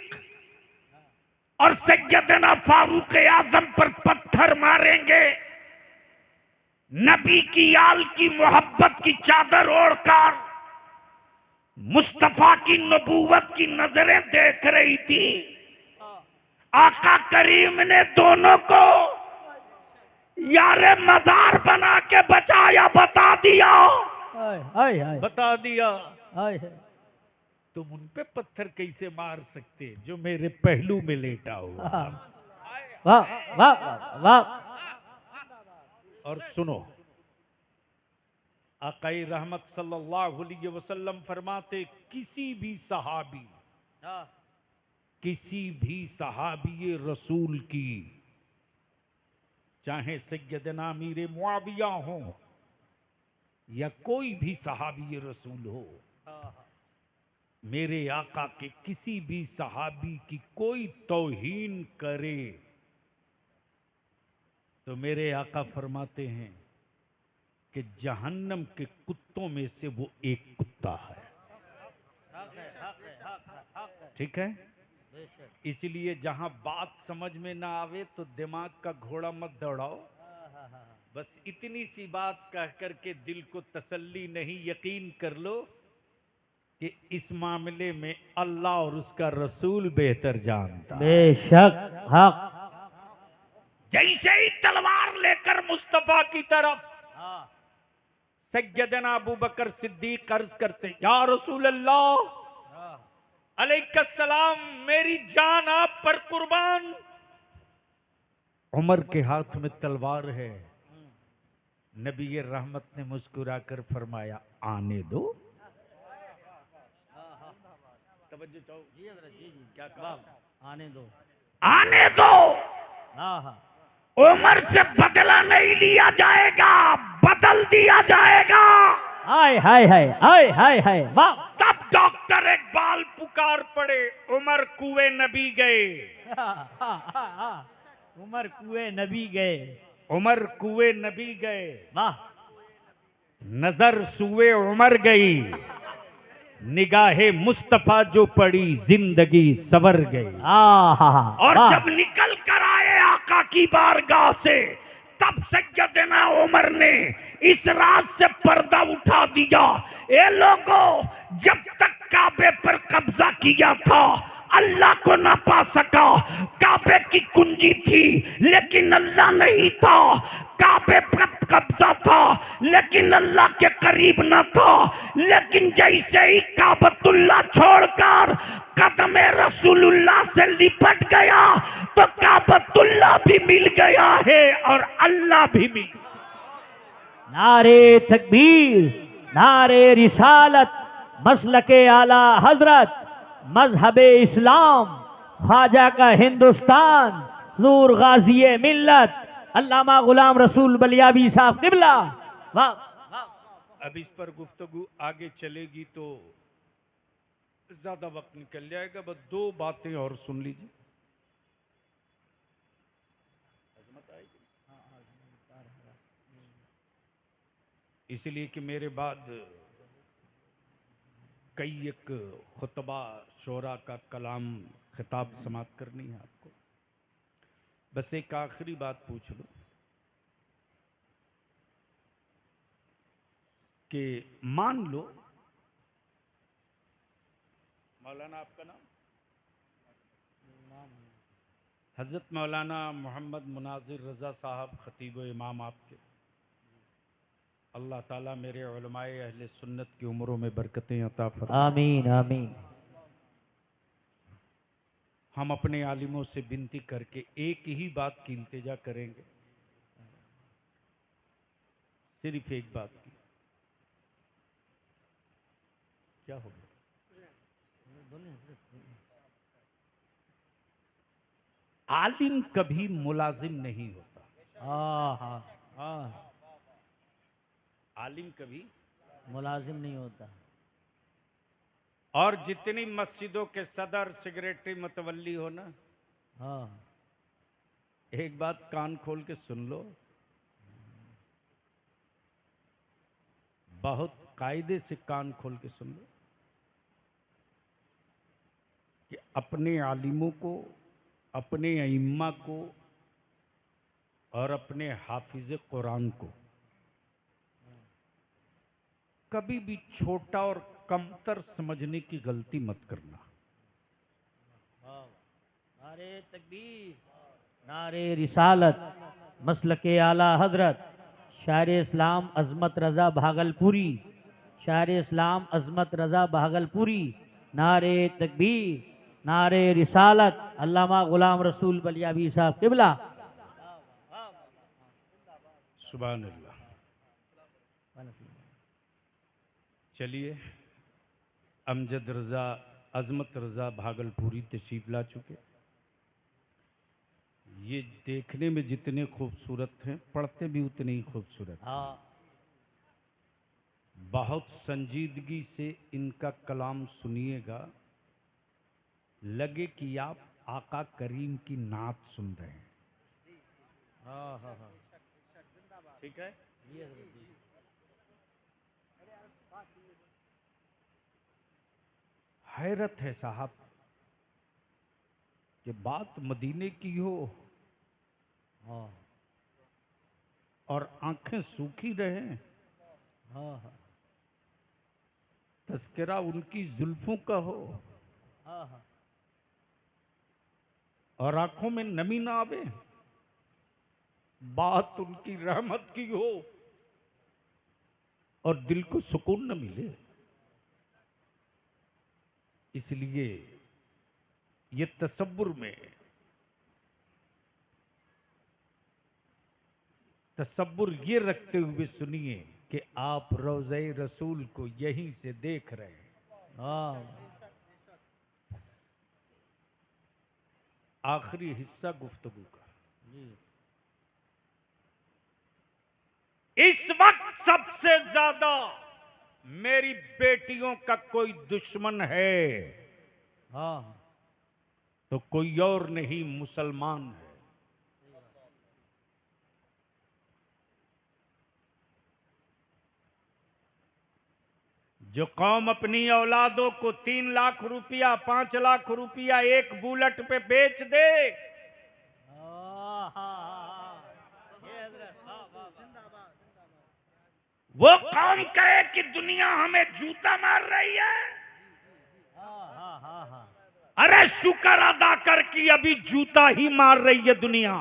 और सैयदना फारूक आजम पर पत्थर मारेंगे, नबी की आल की मोहब्बत की चादर ओढ़कर मुस्तफा की नबूवत की नजरें देख रही थी। आका करीम ने दोनों को यारे मजार बना के बचाया, बता दिया।
हाय हाय हाय
बता दिया।
हाय हाय
तुम उन पे पत्थर कैसे मार सकते जो मेरे पहलू में लेटा हुआ।
वाह वाह वाह वाह
और सुनो, आकाई रहमत सल्लल्लाहु अलैहि वसल्लम फरमाते, किसी भी सहाबी रसूल की, चाहे सैयदना अमीर मुआविया हो या कोई भी सहाबी रसूल हो, मेरे आका के किसी भी सहाबी की कोई तौहीन करे तो मेरे आका फरमाते हैं कि जहन्नम के कुत्तों में से वो एक कुत्ता है। ठीक है, इसलिए जहां बात समझ में ना आवे तो दिमाग का घोड़ा मत दौड़ाओ, बस इतनी सी बात कह करके दिल को तसल्ली नहीं, यकीन कर लो कि इस मामले में अल्लाह और उसका रसूल बेहतर जानता है।
बेशक हक
जैसे ही तलवार लेकर मुस्तफा की तरफ सैयदना अबू बकर सिद्दीक अर्ज करते, या रसूल अल्लाह अलैहिस्सलाम, मेरी जान आप पर कुर्बान।
उमर के हाथ में तलवार है। नबी रहमत ने मुस्कुराकर फरमाया, आने दो। तवज्जो चाहो
जी हजरत जी जी क्या कहा आने दो
आने दो।
हाँ हाँ
उमर से बदला नहीं लिया जाएगा, बदल दिया जाएगा।
हाय हाय हाय हाय हाय हाय वाह
तब डॉक्टर इकबाल पुकार पड़े, उमर कुएं नबी गए।
उमर कुएं नबी गए।
उमर कुएं नबी गए,
वाह
नजर सुए उमर गई, निगाहे मुस्तफा जो पड़ी जिंदगी सवर गई।
और जब निकल कर आए आका की बारगाह से, तब सैयदना उमर ने इस राज से पर्दा उठा दिया। ये लोगों, जब तक काबे पर कब्जा किया था अल्लाह को ना पा सका। काबे की कुंजी थी लेकिन अल्लाह नहीं था, काबे पर कब्जा था लेकिन अल्लाह के करीब न था। लेकिन जैसे ही काबतुल्लाह छोड़कर कदम रसूलुल्लाह से लिपट गया तो काबतुल्लाह भी मिल गया है और अल्लाह भी मिल गया।
नारे तकबीर, नारे रिसालत, मसलके आला हजरत, मजहबे इस्लाम, ख्वाजा का हिंदुस्तान, नूर गाजी मिल्लत, अल्लामा गुलाम रसूल बलियावी साहब किबला। वाह।
अब इस पर गुफ्तगू आगे चलेगी तो ज्यादा वक्त निकल जाएगा, बस दो बातें और सुन लीजिए। इसलिए कि मेरे बाद कई एक खुतबा शोरा का कलाम खिताब समाप्त करनी है आपको। बस एक आखिरी बात पूछ लो कि मान लो मौलाना, आपका नाम? हजरत मौलाना मोहम्मद मुनाजिर रजा साहब खतीब इमाम आपके, अल्लाह ताला मेरे उलमाए अहले सुन्नत की उम्रों में बरकतें अता फरमाए।
आमीन आमीन।
हम अपने आलिमों से विनती करके एक ही बात की इल्तिजा करेंगे, सिर्फ एक बात की। क्या होगा? आलिम कभी मुलाजिम नहीं होता। आलिम कभी
मुलाजिम नहीं होता।
और जितनी मस्जिदों के सदर सेक्रेटरी मुतवल्ली हो ना,
हाँ,
एक बात कान खोल के सुन लो, बहुत कायदे से कान खोल के सुन लो कि अपने आलिमों को, अपने अइम्मा को और अपने हाफिज कुरान को कभी भी छोटा और कमतर समझने की गलती मत करना।
नारे तकबीर, नारे रिसालत, मसलके आला हजरत, शायर इस्लाम अजमत रजा भागलपुरी, शायर इस्लाम अजमत रजा भागलपुरी, नारे तकबीर, नारे रिसालत, अल्लामा गुलाम रसूल बलियावी साहब किबला।
सुभान अल्लाह। चलिए, अमजद रजा, अजमत रजा भागलपुरी तशरीफ ला चुके। ये देखने में जितने खूबसूरत हैं, पढ़ते भी उतने ही खूबसूरत हैं। बहुत संजीदगी से इनका कलाम सुनिएगा, लगे कि आप आका करीम की नात सुन रहे हैं। ठीक है। हैरत है साहब कि बात मदीने की हो और आंखें सूखी रहें। तस्करा उनकी जुल्फों का हो और आंखों में नमी ना आवे। बात उनकी रहमत की हो और दिल को सुकून न मिले। इसलिए ये तसव्वुर में, तसव्वुर ये रखते हुए सुनिए कि आप रोज़े रसूल को यहीं से देख रहे हैं। आखिरी हिस्सा गुफ्तगू का। इस वक्त सबसे ज्यादा मेरी बेटियों का कोई दुश्मन है तो कोई और नहीं, मुसलमान है। जो कौम अपनी औलादों को 3 लाख रुपया, 5 लाख रुपया एक बुलेट पे बेच दे, वो कौन कहे कि दुनिया हमें जूता मार रही है,
अरे शुक्र अदा कर कि अभी जूता ही मार रही है दुनिया।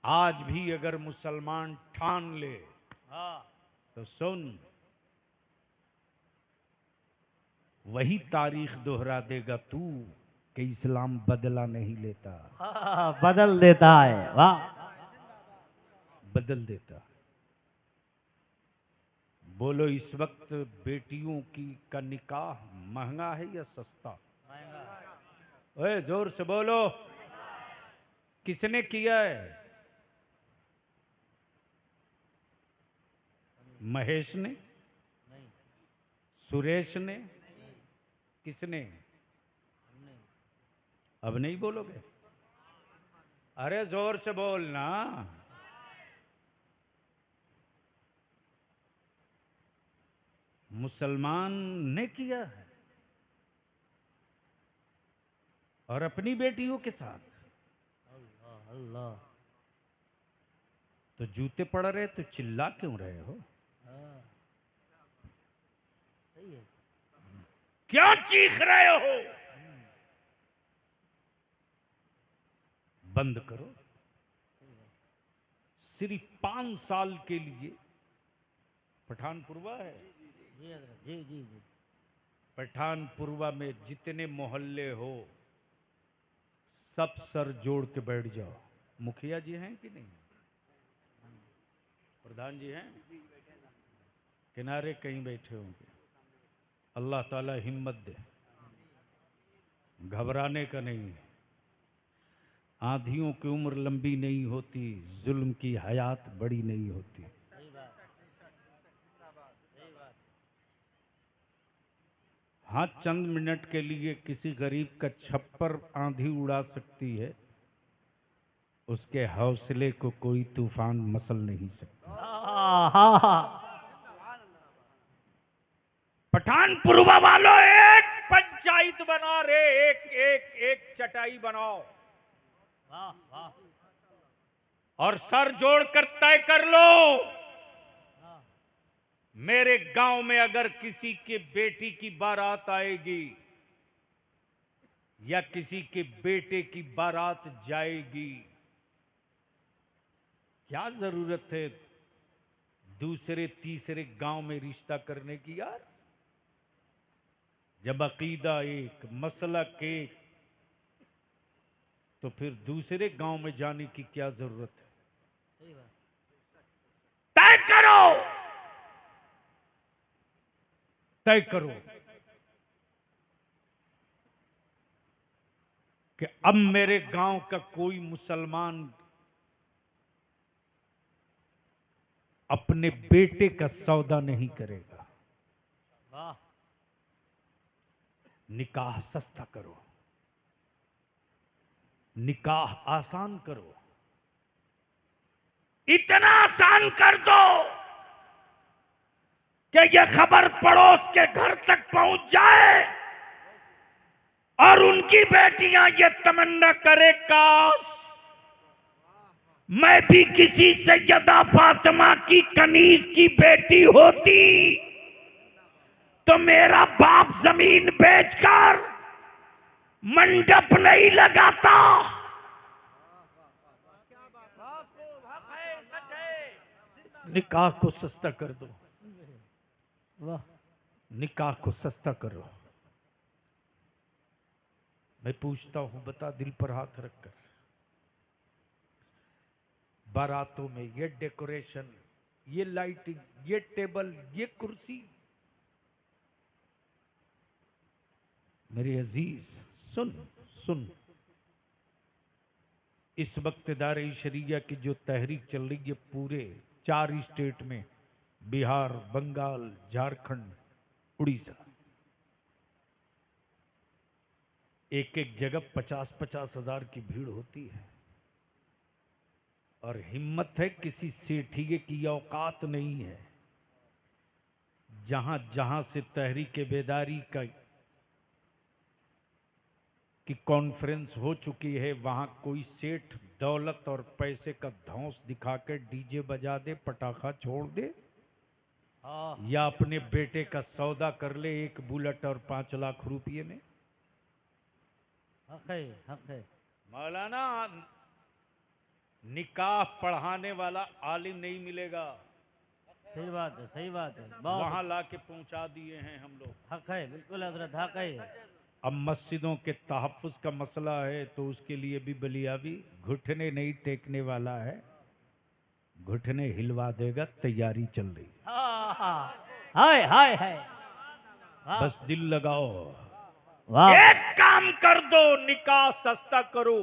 आज भी अगर मुसलमान ठान ले तो सुन, वही तारीख दोहरा देगा तू कि इस्लाम बदला नहीं लेता,
बदल देता है। वाह,
बदल देता। बोलो इस वक्त बेटियों का निकाह महंगा है या सस्ता? ओए जोर से बोलो, किसने किया है? महेश ने? सुरेश ने? किसने? अब नहीं बोलोगे? अरे जोर से बोलना। मुसलमान ने किया है, और अपनी बेटियों के साथ।
अल्लाह अल्लाह।
तो जूते पड़ रहे तो चिल्ला क्यों रहे हो?
सही है।
क्यों चीख रहे हो? बंद करो। सिर्फ 5 साल के लिए पठानपुरवा है।
जी हजरत, जी जी जी।
पठानपुरवा में जितने मोहल्ले हो सब सर जोड़ के बैठ जाओ। मुखिया जी हैं कि नहीं? प्रधान जी हैं? किनारे कहीं बैठे होंगे। अल्लाह ताला हिम्मत दे, घबराने का नहीं। आंधियों की उम्र लंबी नहीं होती, जुल्म की हयात बड़ी नहीं होती। हाँ, चंद मिनट के लिए किसी गरीब का छप्पर आंधी उड़ा सकती है, उसके हौसले को कोई तूफान मसल नहीं सकता। पठानपुरवा वालों, एक पंचायत बना रे, एक एक एक चटाई बनाओ।
वाह वाह।
और सर जोड़कर तय कर लो, मेरे गांव में अगर किसी के बेटी की बारात आएगी या किसी के बेटे की बारात जाएगी, क्या जरूरत है दूसरे तीसरे गांव में रिश्ता करने की यार? जब अकीदा एक, मसलक एक, तो फिर दूसरे गांव में जाने की क्या जरूरत है? तय करो, तय करो कि अब मेरे गांव का कोई मुसलमान अपने बेटे का सौदा नहीं करेगा।
वाह।
निकाह सस्ता करो, निकाह आसान करो, इतना आसान कर दो कि यह खबर पड़ोस के घर तक पहुंच जाए और उनकी बेटियां ये तमन्ना करे, काश मैं भी किसी सैयदा फातिमा की कनीज की बेटी होती तो मेरा बाप जमीन बेचकर मंडप नहीं लगाता। निकाह को सस्ता कर दो,
वाह।
निकाह को सस्ता करो। मैं पूछता हूं, बता दिल पर हाथ रखकर, बारातों में ये डेकोरेशन, ये लाइटिंग, ये टेबल, ये कुर्सी, मेरे अजीज सुन सुन, इस वक्त दारे शरिया की जो तहरीक चल रही है पूरे 4 स्टेट में, बिहार, बंगाल, झारखंड, उड़ीसा, एक एक जगह 50-50 हजार की भीड़ होती है। और हिम्मत है किसी सेठिए की औकात नहीं है। जहां जहां से तहरीक बेदारी की कॉन्फ्रेंस हो चुकी है, वहां कोई सेठ दौलत और पैसे का धौंस दिखाकर डीजे बजा दे, पटाखा छोड़ दे,
हाँ,
या अपने बेटे का सौदा कर ले 1 बुलेट और 5 लाख रुपये में।
हक है, हक है।
मौलाना, निकाह पढ़ाने वाला आलिम नहीं मिलेगा,
सही बात है, सही बात है, बहुत
वहां लाके पहुंचा दिए हैं हम लोग।
हक है, बिल्कुल हजरत, हक है।
अब मस्जिदों के तहफ़्फ़ुज़ का मसला है तो उसके लिए भी बलियावी घुटने नहीं टेकने वाला है, घुटने हिलवा देगा, तैयारी चल रही है।
हाँ हाँ, हाय हाय हाय, वाह
बस दिल लगाओ,
वाह,
एक काम कर दो, निकाह सस्ता करो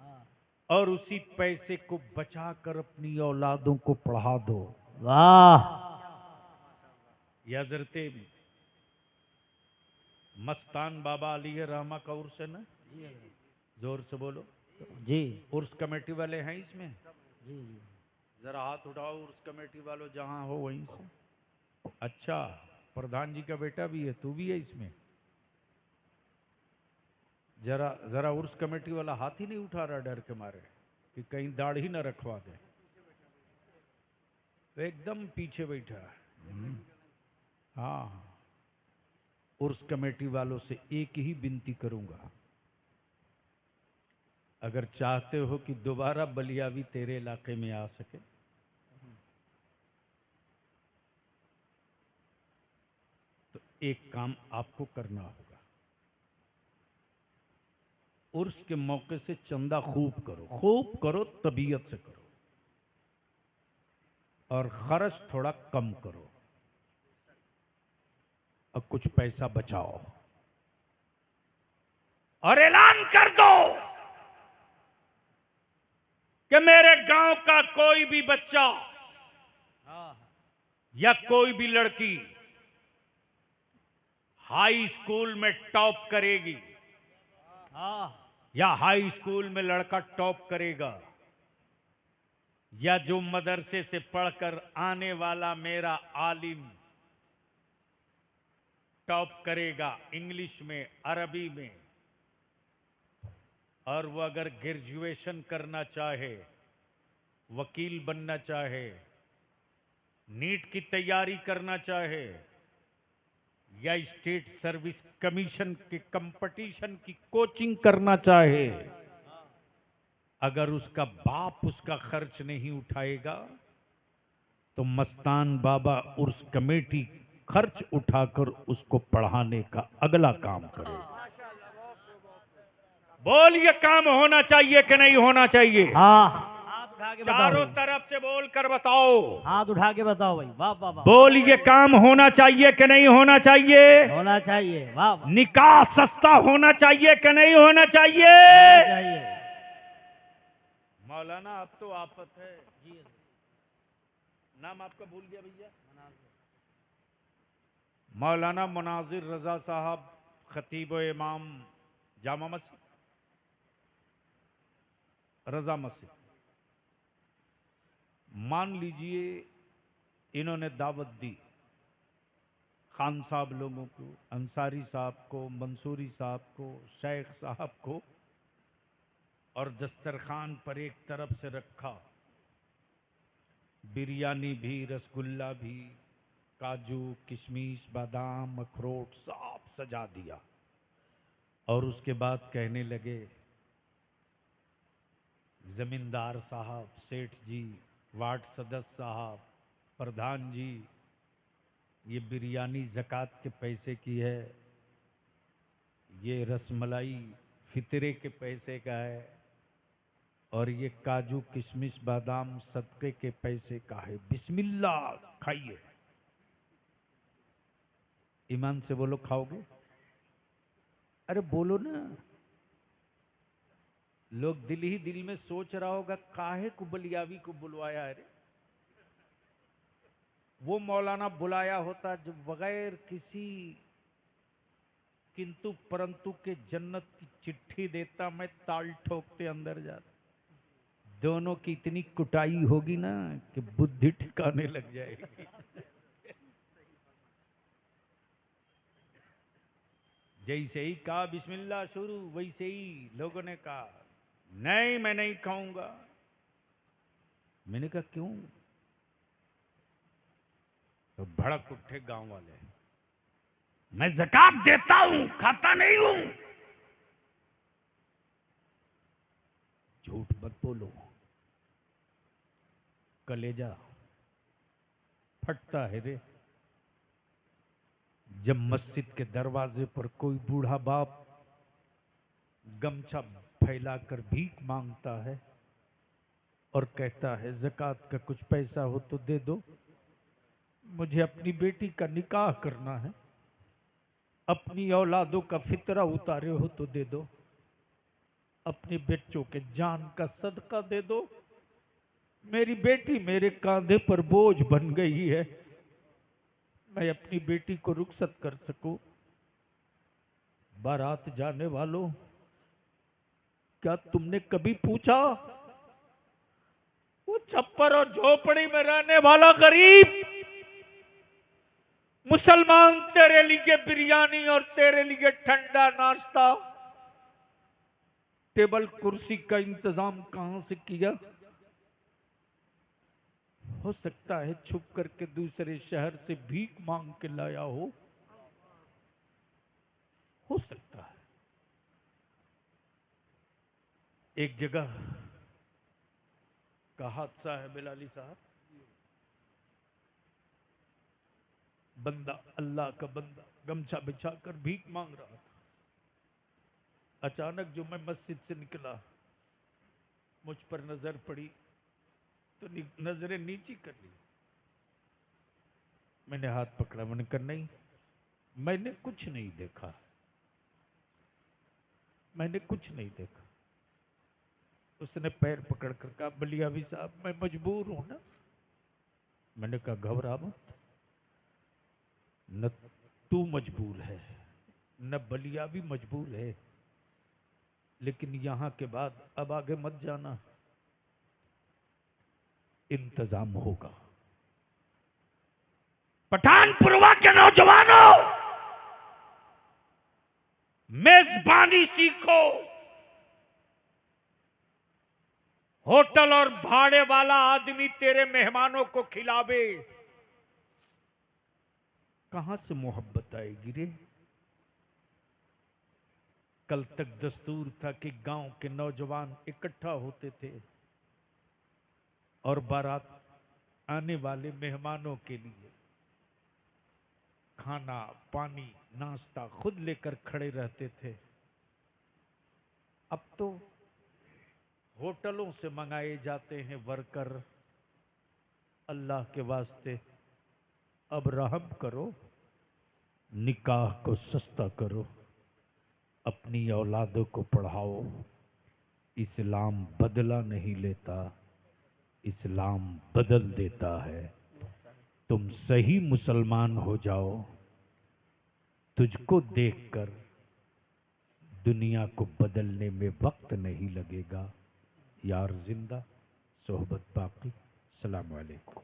हाँ,
और उसी पैसे को बचाकर अपनी औलादों को पढ़ा दो।
वाह,
ये हजरत मस्तान बाबा अली रहमा का उर्स है ना, जोर से बोलो।
जी
उर्स कमेटी वाले हैं इसमें?
जी जी,
जरा हाथ उठाओ उर्स कमेटी वालों, जहां हो वहीं से। अच्छा, प्रधान जी का बेटा भी है, तू भी है इसमें? जरा जरा उर्स कमेटी वाला हाथ ही नहीं उठा रहा डर के मारे कि कहीं दाढ़ी न रखवा दे, तो एकदम पीछे बैठा है। हाँ, उर्स कमेटी वालों से एक ही विनती करूंगा, अगर चाहते हो कि दोबारा बलियावी तेरे इलाके में आ सके, तो एक काम आपको करना होगा, उर्स के मौके से चंदा खूब करो, तबीयत से करो, और खर्च थोड़ा कम करो, और कुछ पैसा बचाओ, और ऐलान कर दो कि मेरे गांव का कोई भी बच्चा
हाँ
या कोई भी लड़की हाई स्कूल में टॉप करेगी,
हाँ,
या हाई स्कूल में लड़का टॉप करेगा, या जो मदरसे से पढ़कर आने वाला मेरा आलिम टॉप करेगा इंग्लिश में, अरबी में, और वो अगर ग्रेजुएशन करना चाहे, वकील बनना चाहे, नीट की तैयारी करना चाहे, या स्टेट सर्विस कमीशन के कंपटीशन की कोचिंग करना चाहे, अगर उसका बाप उसका खर्च नहीं उठाएगा तो मस्तान बाबा उर्स कमेटी खर्च उठाकर उसको पढ़ाने का अगला काम करेगा। बोल, ये काम होना चाहिए कि नहीं होना चाहिए?
हाँ, हाथ उठा के बताओ
चारों
भाई,
तरफ से बोल कर बताओ।
हाथ उठा के बताओ भाई, वाह वाह वाह,
बोल, ये काम होना चाहिए कि नहीं होना चाहिए?
होना चाहिए, वाह वाह,
निकाह सस्ता होना चाहिए कि नहीं होना चाहिए?
होना चाहिए।
मौलाना, अब तो आफत है। जी, नाम आपका भूल गया भैया। मौलाना मुनाजिर रजा साहब, खतीब व इमाम जामा मस्जिद, रजा मस्जिद। मान लीजिए इन्होंने दावत दी खान साहब लोगों को, अंसारी साहब को, मंसूरी साहब को, शेख साहब को, और दस्तरखान पर एक तरफ से रखा बिरयानी भी, रसगुल्ला भी, काजू किशमिश बादाम अखरोट सब सजा दिया, और उसके बाद कहने लगे, जमींदार साहब, सेठ जी, वार्ड सदस्य साहब, प्रधान जी, ये बिरयानी ज़कात के पैसे की है, ये रसमलाई फितरे के पैसे का है, और ये काजू किशमिश बादाम सदके के पैसे का है, बिस्मिल्लाह खाइए। ईमान से बोलो, खाओगे? अरे बोलो ना। लोग दिल ही दिल में सोच रहा होगा, काहे को बलियावी को बुलवाया है रे? वो मौलाना बुलाया होता जो बगैर किसी किंतु परंतु के जन्नत की चिट्ठी देता, मैं ताल ठोकते अंदर जाता। दोनों की इतनी कुटाई होगी ना कि बुद्धि ठिकाने लग जाएगी। जैसे ही कहा बिस्मिल्लाह शुरू, वैसे ही लोगों ने कहा, नहीं मैं नहीं खाऊंगा। मैंने कहा क्यों? तो भड़क उठे गांव वाले,
मैं ज़कात देता हूं, खाता नहीं हूं।
झूठ मत बोलो, कलेजा फटता है रे जब मस्जिद के दरवाजे पर कोई बूढ़ा बाप गमछा फैलाकर भीख मांगता है और कहता है ज़कात का कुछ पैसा हो तो दे दो, मुझे अपनी बेटी का निकाह करना है, अपनी औलादों का फितरा उतारे हो तो दे दो, अपने बच्चों के जान का सदका दे दो, मेरी बेटी मेरे कांधे पर बोझ बन गई है, मैं अपनी बेटी को रुखसत कर सकूं। बारात जाने वालों, क्या तुमने कभी पूछा वो छप्पर और झोपड़ी में रहने वाला गरीब मुसलमान तेरे लिए बिरयानी और तेरे लिए ठंडा नाश्ता, टेबल कुर्सी का इंतजाम कहां से किया? हो सकता है छुप करके दूसरे शहर से भीख मांग के लाया हो सकता है। एक जगह का हादसा है बिलाली साहब, बंदा, अल्लाह का बंदा गमछा बिछाकर भीख मांग रहा था। अचानक जो मैं मस्जिद से निकला, मुझ पर नजर पड़ी तो नजरें नीची कर ली। मैंने हाथ पकड़ा, मैंने कहा नहीं, मैंने कुछ नहीं देखा, मैंने कुछ नहीं देखा। उसने पैर पकड़ कर कहा बलियावी साहब मैं मजबूर हूं ना। मैंने कहा घबरा मत, न तू मजबूर है न बलियावी मजबूर है, लेकिन यहां के बाद अब आगे मत जाना, इंतजाम होगा।
पठानपुरवा के नौजवानों, मेजबानी सीखो।
होटल और भाड़े वाला आदमी तेरे मेहमानों को खिलावे, कहां से मोहब्बत आएगी रे? कल तक दस्तूर था कि गांव के नौजवान इकट्ठा होते थे और बारात आने वाले मेहमानों के लिए खाना पानी नाश्ता खुद लेकर खड़े रहते थे। अब तो होटलों से मंगाए जाते हैं वर्कर। अल्लाह के वास्ते अब रहम करो, निकाह को सस्ता करो, अपनी औलादों को पढ़ाओ। इस्लाम बदला नहीं लेता, इस्लाम बदल देता है। तुम सही मुसलमान हो जाओ, तुझको देखकर दुनिया को बदलने में वक्त नहीं लगेगा। यार जिंदा, सोहबत बाकी। सलाम वालेकुम।